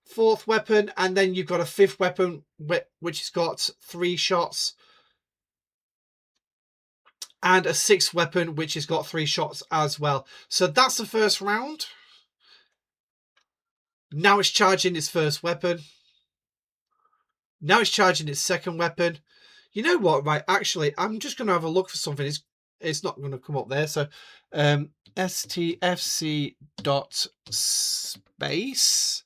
Fourth weapon, and then you've got a fifth weapon which has got 3 shots. And a 6th weapon which has got 3 shots as well. So that's the first round. Now it's charging its first weapon. Now it's charging its second weapon. You know what? Right, actually, I'm just going to have a look for something. It's not going to come up there. So, stfc dot space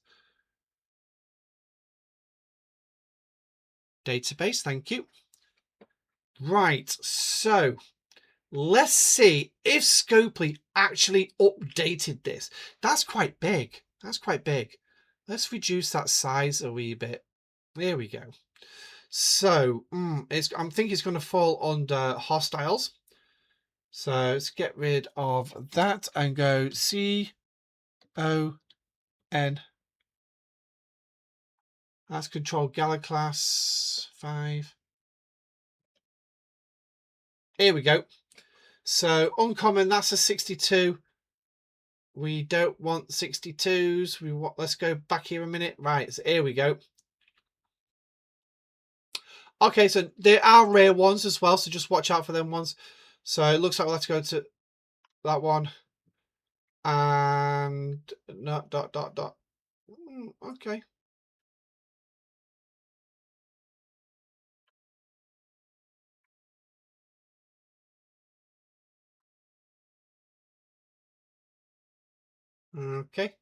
database. Thank you. Right, so let's see if Scopely actually updated this. That's quite big. That's quite big. Let's reduce that size a wee bit. There we go. So I think it's going to fall under hostiles. So let's get rid of that and go CON. That's control Gala class 5. Here we go. So uncommon, that's a 62. We don't want 62s. Let's go back here a minute. Right, so here we go. Okay, so there are rare ones as well, so just watch out for them ones. So it looks like we'll have to go to that one. And no, dot. Okay. Okay.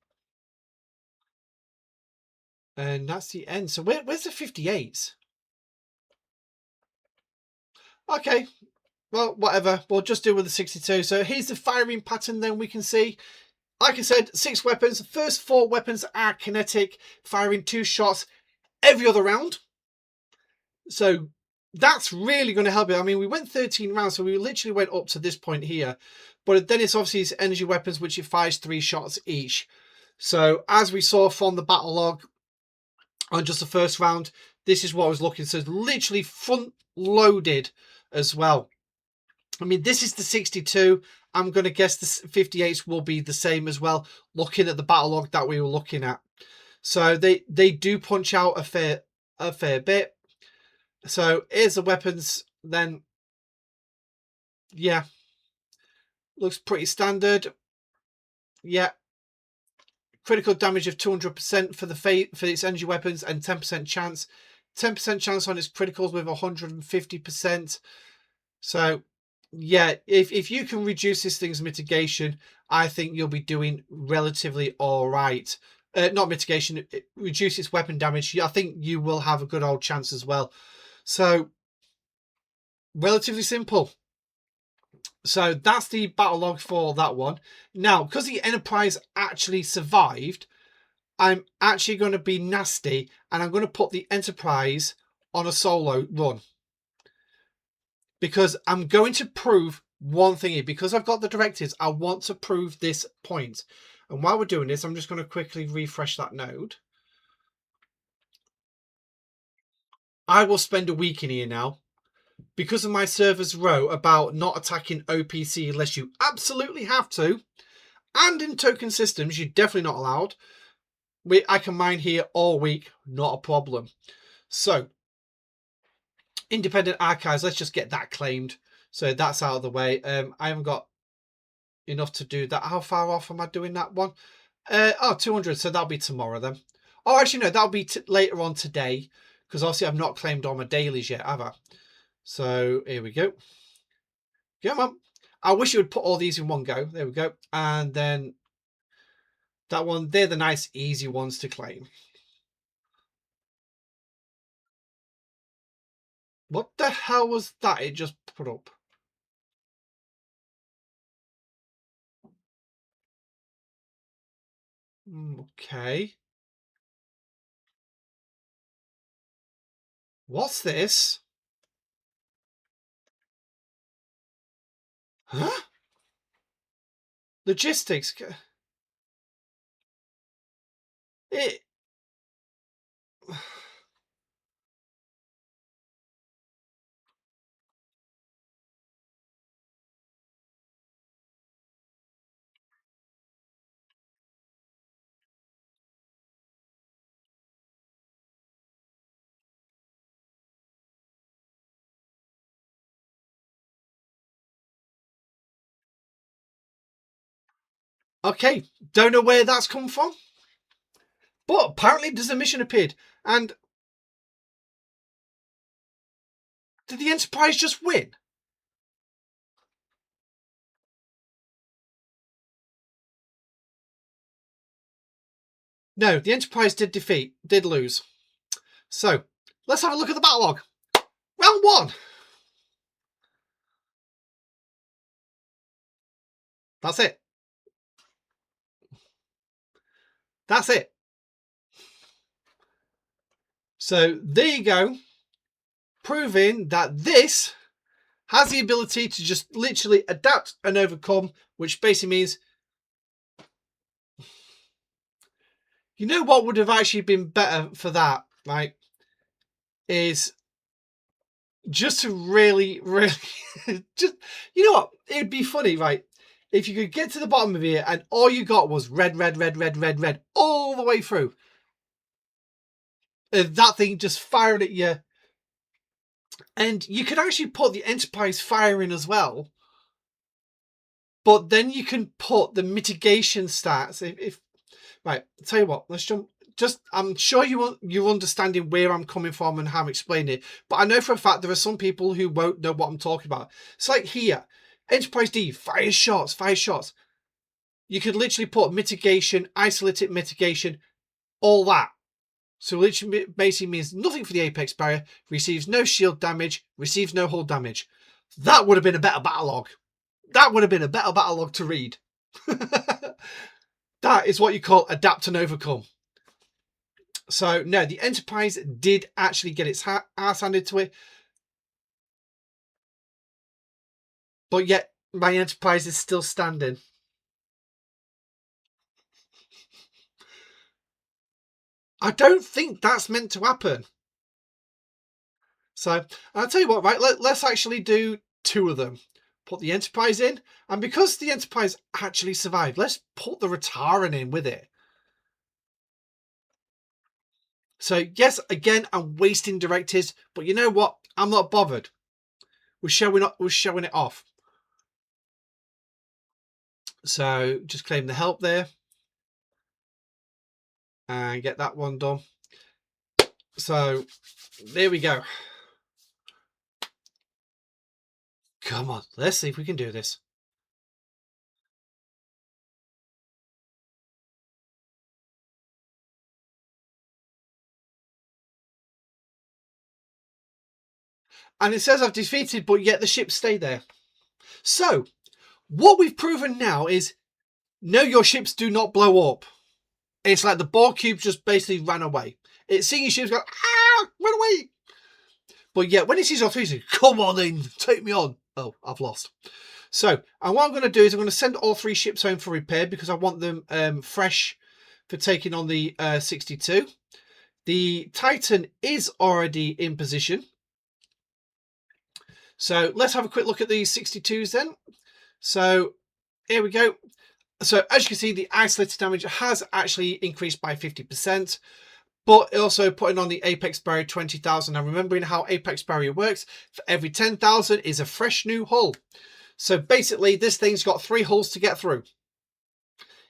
And that's the end. So where's the 58s? Okay. Well, whatever. We'll just deal with the 62. So here's the firing pattern then we can see. Like I said, 6 weapons. The first 4 weapons are kinetic, firing 2 shots every other round. So that's really going to help you. I mean, we went 13 rounds, so we literally went up to this point here. But then it's obviously it's energy weapons, which it fires 3 shots each. So as we saw from the battle log on just the first round, this is what I was looking. So it's literally front loaded as well. I mean, this is the 62. I'm going to guess the 58s will be the same as well, looking at the battle log that we were looking at. So they do punch out a fair bit. So here's the weapons then. Yeah, looks pretty standard. Yeah, critical damage of 200% for its energy weapons and 10% chance. 10% chance on its criticals with 150%. So yeah, if you can reduce this thing's mitigation, I think you'll be doing relatively all right. Not mitigation, reduce its weapon damage. I think you will have a good old chance as well. So relatively simple. So that's the battle log for that one. Now, because the Enterprise actually survived, I'm actually going to be nasty and I'm going to put the Enterprise on a solo run. Because I'm going to prove one thing here. Because I've got the directives, I want to prove this point. And while we're doing this, I'm just going to quickly refresh that node. I will spend a week in here now. Because of my server's row about not attacking OPC unless you absolutely have to. And in token systems, you're definitely not allowed. I can mine here all week, not a problem. So, independent archives, let's just get that claimed. So that's out of the way. I haven't got enough to do that. How far off am I doing that one? 200, so that'll be tomorrow then. Oh, actually, no, that'll be later on today, because obviously I've not claimed all my dailies yet, have I? So, here we go. Come on. I wish you would put all these in one go. There we go. And then that one, they're the nice, easy ones to claim. What the hell was that it just put up? Okay. What's this? Huh? Logistics. It. Okay. Don't know where that's come from. But apparently there's a mission appeared. And did the Enterprise just win? No, the Enterprise did lose. So, let's have a look at the battle log. Round 1. That's it. That's it. So, there you go. Proving that this has the ability to just literally adapt and overcome, which basically means, you know what would have actually been better for that, right? Is just to really, just, you know what? It'd be funny, right? If you could get to the bottom of here and all you got was red, all the way through. That thing just fired at you. And you could actually put the Enterprise firing as well. But then you can put the mitigation stats. Right, I'll tell you what, let's jump. I'm sure you're understanding where I'm coming from and how I'm explaining it. But I know for a fact there are some people who won't know what I'm talking about. It's like here, Enterprise D, fire shots. You could literally put mitigation, isolated mitigation, all that. So literally basically means nothing for the apex barrier, receives no shield damage, receives no hull damage. That would have been a better battle log. That would have been a better battle log to read. That is what you call adapt and overcome. So, no, the Enterprise did actually get its ass handed to it. But yet, my Enterprise is still standing. I don't think that's meant to happen. So, I'll tell you what, right, let's actually do 2 of them. Put the Enterprise in, and because the Enterprise actually survived, let's put the Rataran in with it. So, yes, again, I'm wasting directives, but you know what? I'm not bothered. We're showing it off. So, just claim the help there. And get that one done. So, there we go. Come on, let's see if we can do this. And it says I've defeated, but yet the ships stay there. So, what we've proven now is, no, your ships do not blow up. It's like the Borg cube just basically ran away. It's seeing your ships go, run away. But yet, when it sees our 3, it says, come on in, take me on. Oh, I've lost. So, and what I'm going to do is I'm going to send all 3 ships home for repair because I want them fresh for taking on the 62. The Titan is already in position. So let's have a quick look at these 62s then. So here we go. So as you can see, the isolated damage has actually increased by 50%, but also putting on the apex barrier 20,000. Now remembering how apex barrier works, for every 10,000 is a fresh new hull. So basically this thing's got 3 hulls to get through.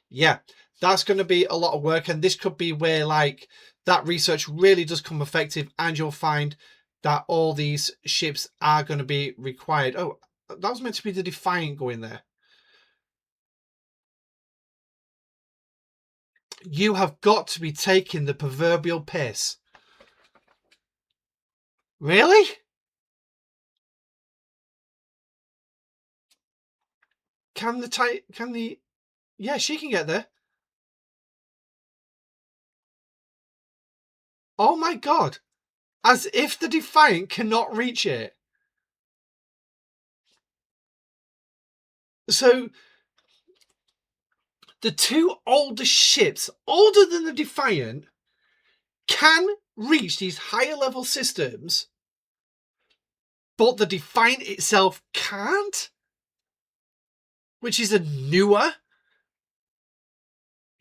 Yeah, that's going to be a lot of work, and this could be where like that research really does come effective, and you'll find that all these ships are going to be required. Oh, that was meant to be the Defiant going there. You have got to be taking the proverbial piss. Really? Yeah, she can get there. Oh my God. As if the Defiant cannot reach it. So, the 2 oldest ships, older than the Defiant, can reach these higher level systems, but the Defiant itself can't, which is a newer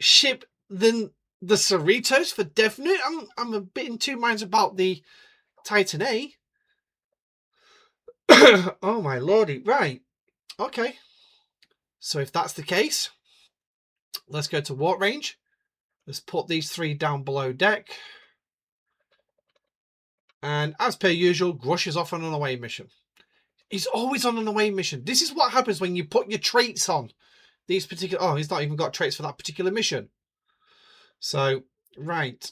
ship than the Cerritos for definite. I'm a bit in 2 minds about the Titan A. Oh my lordy. Right. Okay. So if that's the case, let's go to warp range. Let's put these 3 down below deck. And as per usual, Grush is off on an away mission. He's always on an away mission. This is what happens when you put your traits on. These particular... Oh, he's not even got traits for that particular mission. So, right.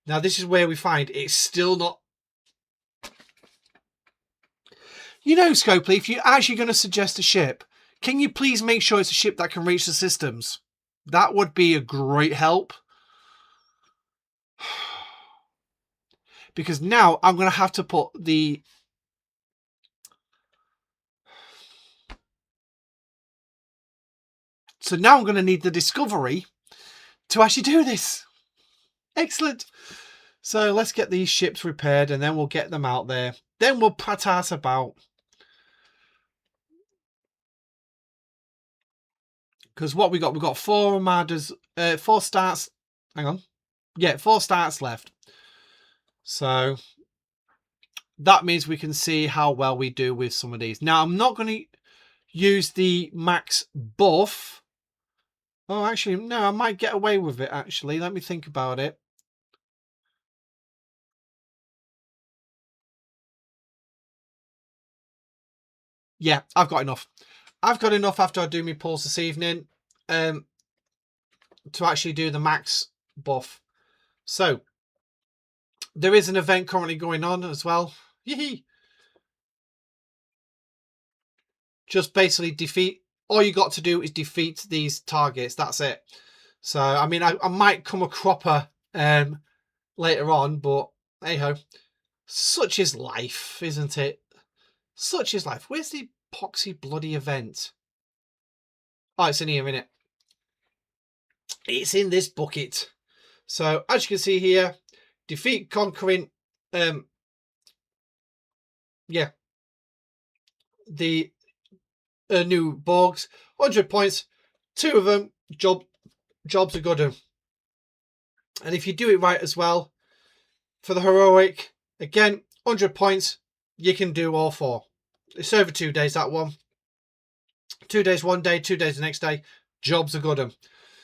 Now, this is where we find it's still not... You know, Scopely, if you're actually going to suggest a ship, can you please make sure it's a ship that can reach the systems? That would be a great help. Because now I'm going to have to put the... So now I'm going to need the Discovery to actually do this. Excellent. So let's get these ships repaired and then we'll get them out there. Then we'll pat-ass about. Because what we got? We've got 4 armadas, 4 starts. Hang on. Yeah, 4 starts left. So that means we can see how well we do with some of these. Now, I'm not going to use the max buff. Oh, actually, no, I might get away with it, actually. Let me think about it. Yeah, I've got enough. I've got enough after I do my pulls this evening to actually do the max buff. So, there is an event currently going on as well. Yee-hee. Just basically defeat... All you got to do is defeat these targets. That's it. So, I mean, I might come a cropper later on, but hey-ho. Such is life, isn't it? Such is life. Where's the epoxy bloody event? Oh, it's in here, innit? It's in this bucket. So, as you can see here, defeat conquering... yeah. The new Borgs. 100 points. 2 of them. Jobs are good. And if you do it right as well, for the heroic, again, 100 points, you can do all 4. It's over 2 days, that one. 2 days, 1 day, 2 days the next day. Jobs are good.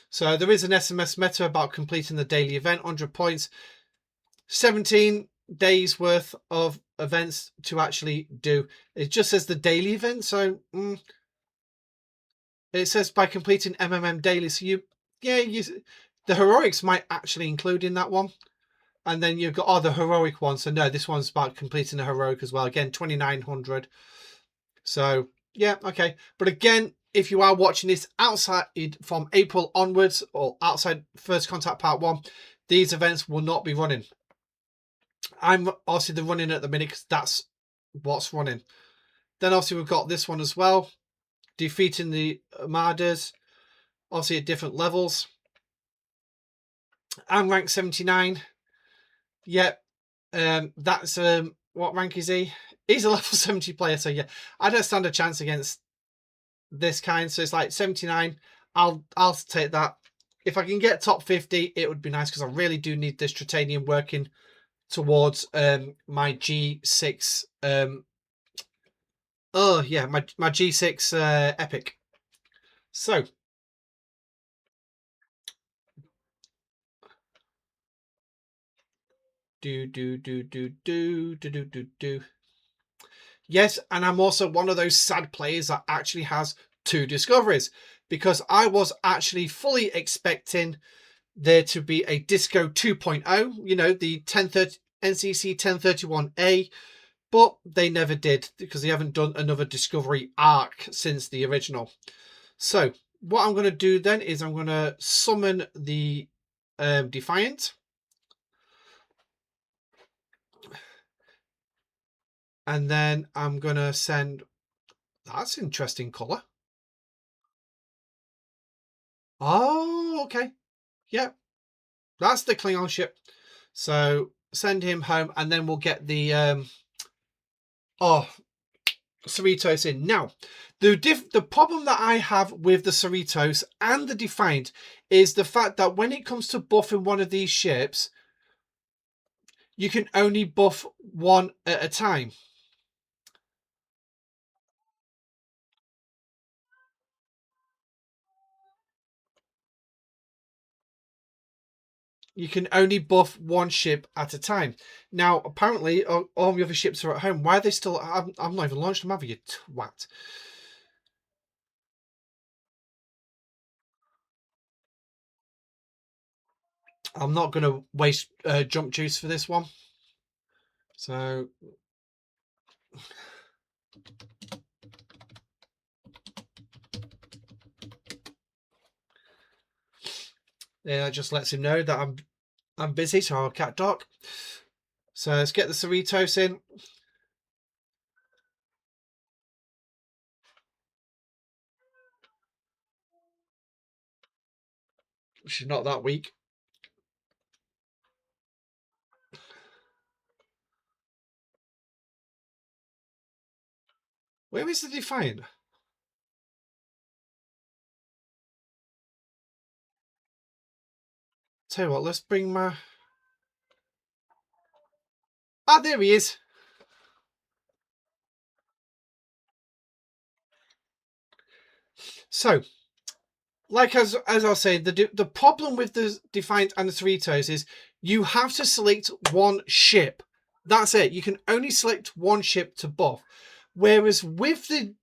So there is an SMS meta about completing the daily event, 100 points. 17 days worth of events to actually do. It just says the daily event, so it says by completing MMM daily. So the heroics might actually include in that one. And then you've got the heroic one. So no, this one's about completing a heroic as well. Again, 2,900. So yeah, okay. But again, if you are watching this outside from April onwards or outside First Contact Part 1, these events will not be running. I'm obviously the running at the minute because that's what's running. Then obviously we've got this one as well. Defeating the Armadas. Obviously at different levels. I'm rank 79. Yep. That's what rank is he? He's a level 70 player, so yeah, I don't stand a chance against this kind. So it's like 79. I'll take that. If I can get top 50, it would be nice because I really do need this Tritanium working towards my G6. Oh yeah, my G6 epic. So do. Yes, and I'm also one of those sad players that actually has 2 discoveries because I was actually fully expecting there to be a Disco 2.0, you know, the 1030 NCC 1031A, but they never did because they haven't done another Discovery arc since the original. So what I'm going to do then is I'm going to summon the Defiant. And then I'm going to send... That's interesting colour. Oh, okay. Yeah. That's the Klingon ship. So send him home and then we'll get the... Cerritos in. Now, the problem that I have with the Cerritos and the Defiant is the fact that when it comes to buffing one of these ships, you can only buff one at a time. you can only buff one ship at a time. Now, apparently, all the other ships are at home. Why are they still... I'm not even launched them, have you, twat? I'm not going to waste jump juice for this one. So... yeah, it just lets him know that I'm busy, so I'll cat dock. So let's get the Cerritos in. She's not that weak. Where is the Defiant? Tell you what, let's bring my... ah, there he is. So, like as I was saying, the problem with the Defiant and the Cerritos is you have to select one ship. That's it. You can only select one ship to buff. Whereas with the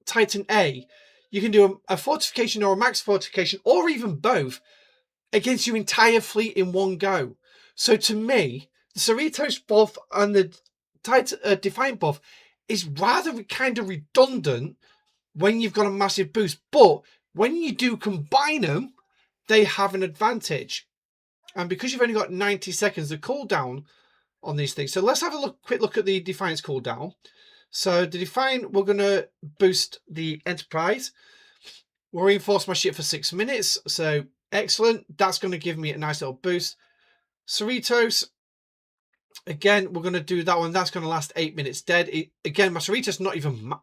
Titan A, you can do a fortification or a max fortification, or even both, against your entire fleet in one go. So to me, the Cerritos buff and the Defiant buff is rather kind of redundant when you've got a massive boost. But when you do combine them, they have an advantage. And because you've only got 90 seconds to cooldown on these things. So let's have a quick look at the Defiance cooldown. So the Defiant, we're going to boost the Enterprise. We'll reinforce my ship for 6 minutes. So excellent. That's going to give me a nice little boost. Cerritos, again, we're going to do that one. That's going to last 8 minutes dead. Again, my Cerritos not even...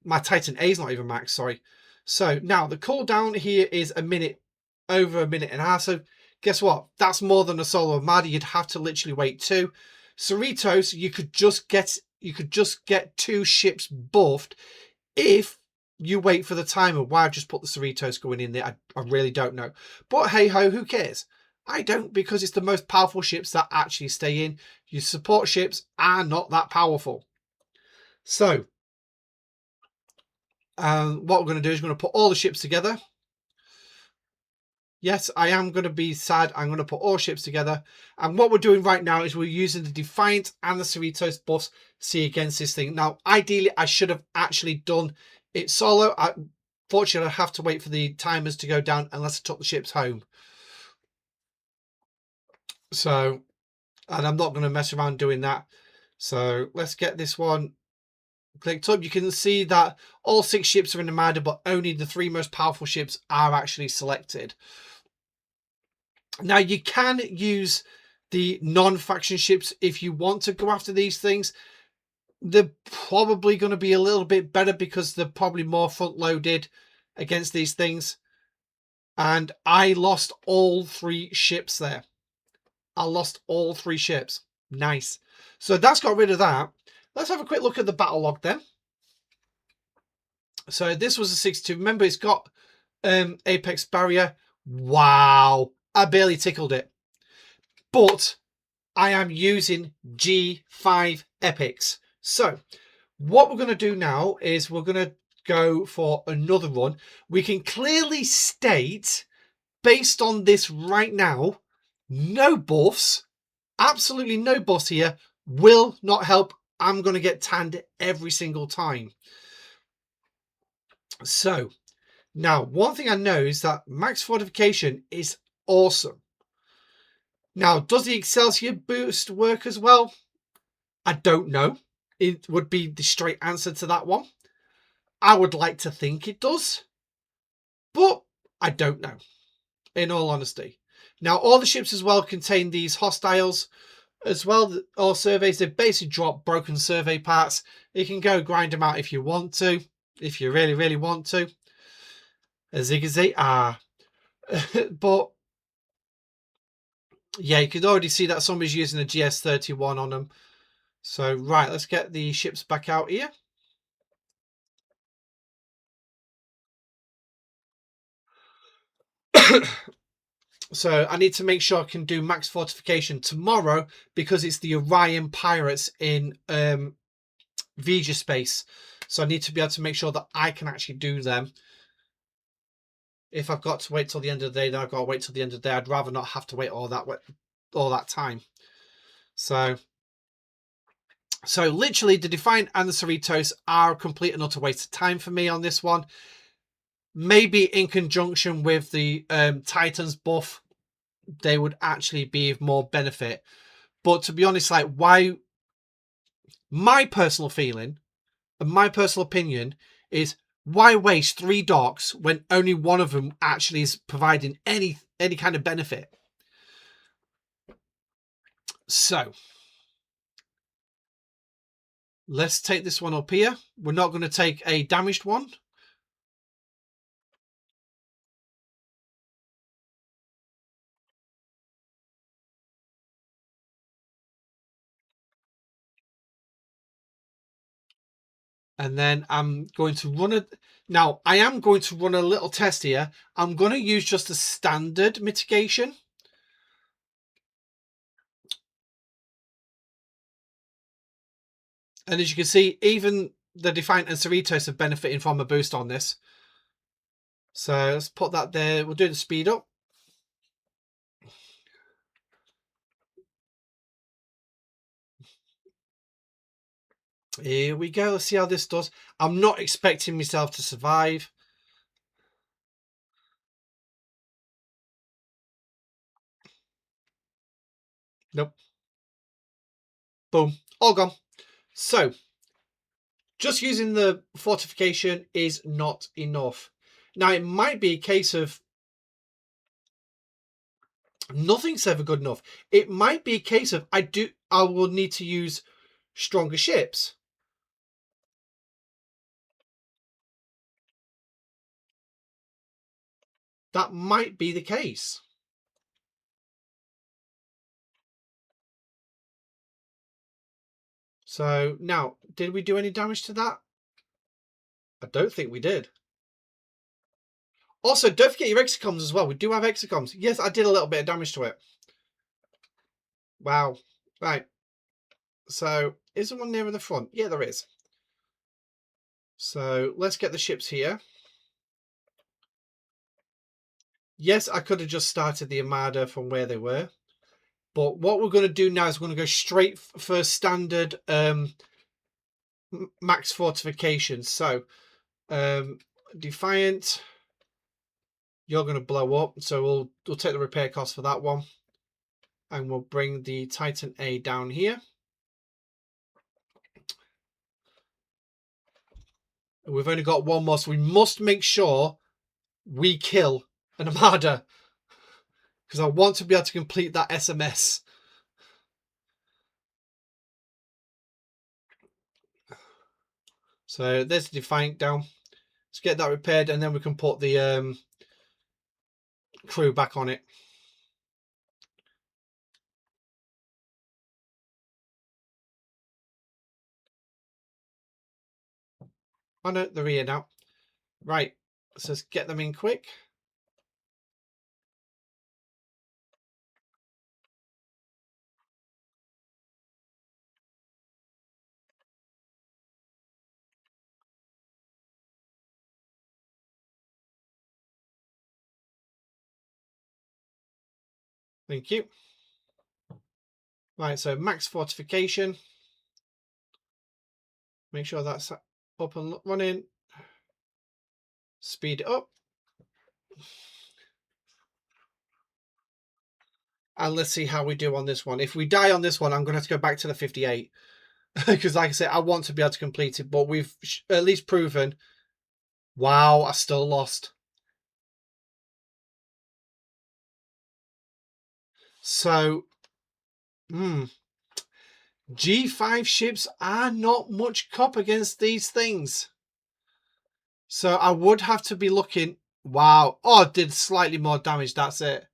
my Titan A is not even max, sorry. So now the cooldown here is a minute, over a minute and a half. So guess what? That's more than a solo Armada. You'd have to literally wait 2. Cerritos, you could just get 2 ships buffed if you wait for the timer. Why I've just put the Cerritos going in there, I really don't know. But hey ho, who cares? I don't, because it's the most powerful ships that actually stay in. Your support ships are not that powerful. So what we're going to do is we're going to put all the ships together. Yes, I am going to be sad. I'm going to put all ships together. And what we're doing right now is we're using the Defiant and the Cerritos buffs to see against this thing. Now, ideally, I should have actually done it solo. Fortunately, I have to wait for the timers to go down unless I took the ships home. So, and I'm not going to mess around doing that. So let's get this one clicked up. You can see that all 6 ships are in the Armada, but only the 3 most powerful ships are actually selected. Now, you can use the non-faction ships if you want to go after these things. They're probably going to be a little bit better because they're probably more front-loaded against these things. And I lost all 3 ships there. I lost all 3 ships. Nice. So that's got rid of that. Let's have a quick look at the battle log then. So this was a 6-2. Remember, it's got Apex Barrier. Wow. I barely tickled it. But I am using G5 epics. So what we're going to do now is we're going to go for another run. We can clearly state, based on this right now, no buffs, absolutely no buffs here, will not help. I'm going to get tanned every single time. So now, one thing I know is that max fortification is awesome. Now, does the Excelsior boost work as well? I don't know. It would be the straight answer to that one. I would like to think it does, but I don't know, in all honesty. Now, all the ships as well contain these hostiles as well. All surveys, they basically drop broken survey parts. You can go grind them out if you want to, if you really, really want to. A zig but yeah, you could already see that somebody's using a GS-31 on them. So, right, let's get the ships back out here. So I need to make sure I can do max fortification tomorrow because it's the Orion Pirates in Vija space. So I need to be able to make sure that I can actually do them. If I've got to wait till the end of the day, then I've got to wait till the end of the day. I'd rather not have to wait all that time. So literally the Defiant and the Cerritos are a complete and utter waste of time for me on this one. Maybe in conjunction with the Titans buff, they would actually be of more benefit. But to be honest, like, why? My personal feeling and my personal opinion is, why waste 3 docks when only one of them actually is providing any kind of benefit? So let's take this one up here. We're not going to take a damaged one. And then I'm going to run it. Now, I am going to run a little test here. I'm going to use just a standard mitigation. And as you can see, even the Defiant and Cerritos are benefiting from a boost on this. So let's put that there. We'll do the speed up. Here we go. Let's see how this does. I'm not expecting myself to survive. Nope. Boom. All gone. So just using the fortification is not enough. Now, it might be a case of nothing's ever good enough. It might be a case of I will need to use stronger ships. That might be the case. So now, did we do any damage to that? I don't think we did. Also, don't forget your exocoms as well. We do have exocoms. Yes, I did a little bit of damage to it. Wow. Right. So, is there one nearer the front? Yeah, there is. So, let's get the ships here. Yes, I could have just started the Armada from where they were. But what we're going to do now is we're going to go straight for standard max fortification. So, Defiant, you're going to blow up. So we'll take the repair cost for that one. And we'll bring the Titan A down here. And we've only got one more, so we must make sure we kill an Armada. Because I want to be able to complete that SMS. So there's the Defiant down. Let's get that repaired and then we can put the crew back on it. Oh no, they're here now. Right, so let's get them in quick. Thank you. Right, so max fortification. Make sure that's up and running. Speed it up. And let's see how we do on this one. If we die on this one, I'm going to have to go back to the 58. Because like I said, I want to be able to complete it. But we've at least proven... Wow, I still lost. So... G5 ships are not much cop against these things. So I would have to be looking... Wow. Oh, it did slightly more damage. That's it.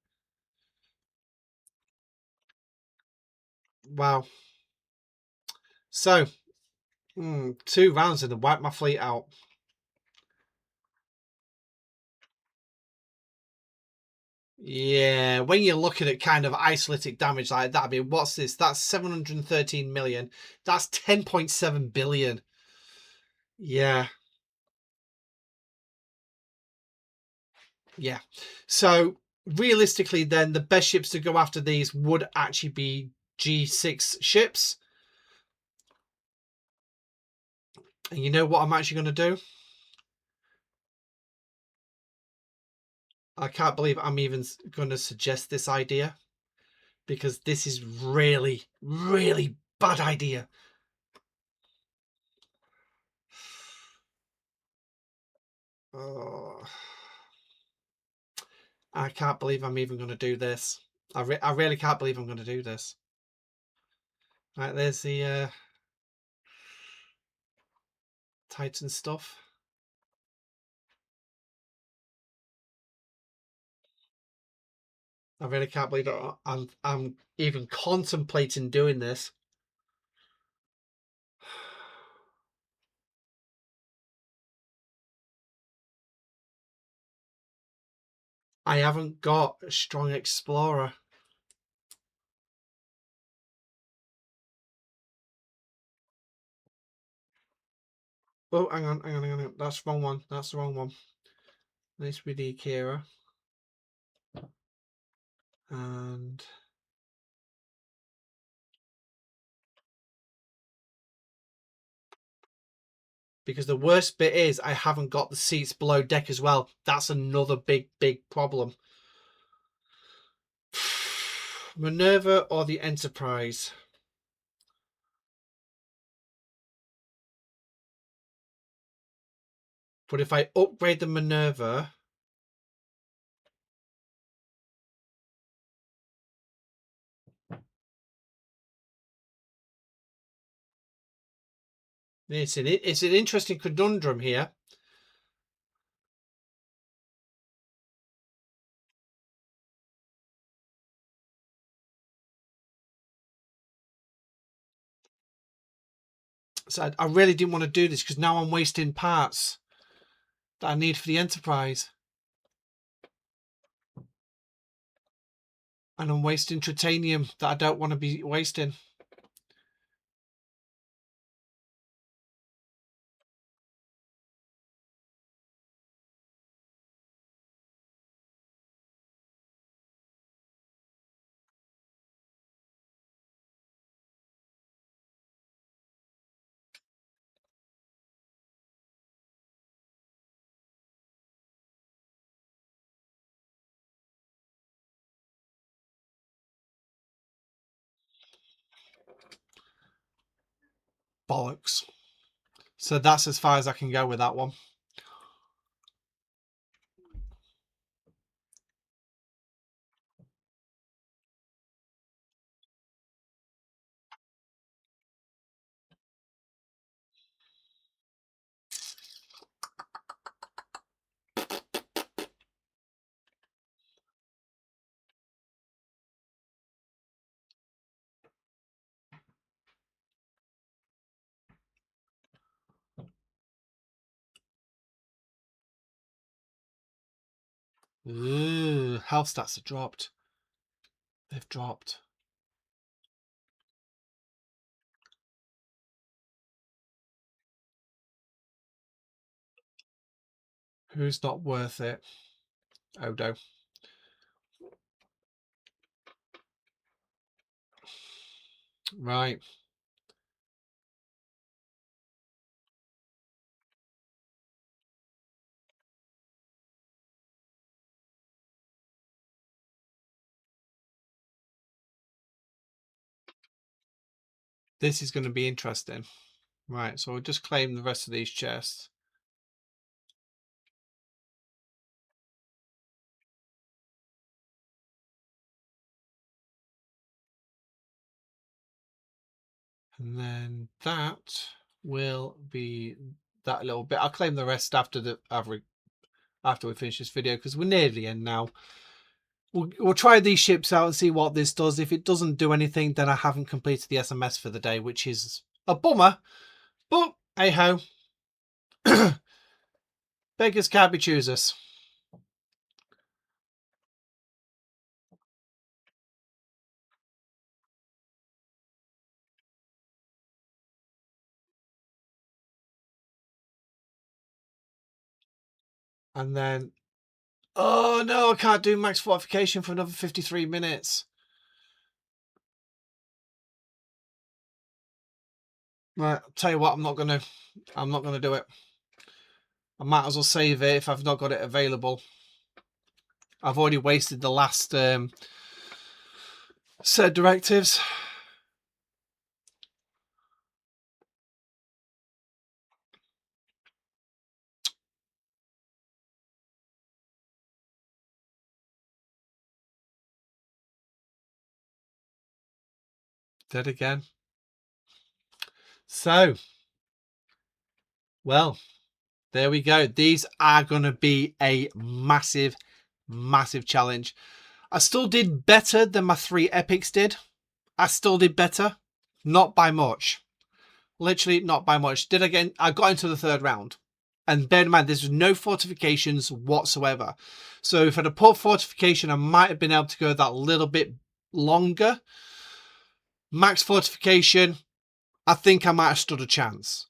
Wow. So, 2 rounds and wipe my fleet out. Yeah, when you're looking at kind of isolated damage like that, I mean, what's this? That's 713 million. That's 10.7 billion. Yeah, yeah. So realistically, then the best ships to go after these would actually be G6 ships. And you know what I'm actually going to do? I can't believe I'm even going to suggest this idea because this is really, really bad idea. Oh, I can't believe I'm even going to do this. I really can't believe I'm going to do this. Right, there's the Titan stuff. I really can't believe that I'm even contemplating doing this. I haven't got a strong explorer. Oh, hang on, hang on, hang on. That's the wrong one. That's the wrong one. This with the Akira. And because the worst bit is I haven't got the seats below deck as well. That's another big, big problem. Minerva or the Enterprise? But if I upgrade the Minerva, it's an interesting conundrum here. So I really didn't want to do this because now I'm wasting parts that I need for the Enterprise. And I'm wasting titanium that I don't want to be wasting. Bollocks. So that's as far as I can go with that one. Ooh, health stats have dropped. They've dropped. Who's not worth it? Odo. Right. This is going to be interesting. Right, so we'll just claim the rest of these chests. And then that will be that little bit. I'll claim the rest after we finish this video because we're near the end now. We'll try these ships out and see what this does. If it doesn't do anything, then I haven't completed the SMS for the day, which is a bummer. But hey ho, beggars can't be choosers. And then, oh no, I can't do max fortification for another 53 minutes. Right, I'll tell you what, I'm not gonna do it. I might as well save it if I've not got it available. I've already wasted the last set directives. Dead again. So, well, there we go. These are going to be a massive, massive challenge. I still did better than my 3 epics did. I still did better. Not by much. Literally not by much. I got into the 3rd round. And bear in mind, there's no fortifications whatsoever. So if I'd have put fortification, I might have been able to go that little bit longer. Max fortification, I think I might have stood a chance.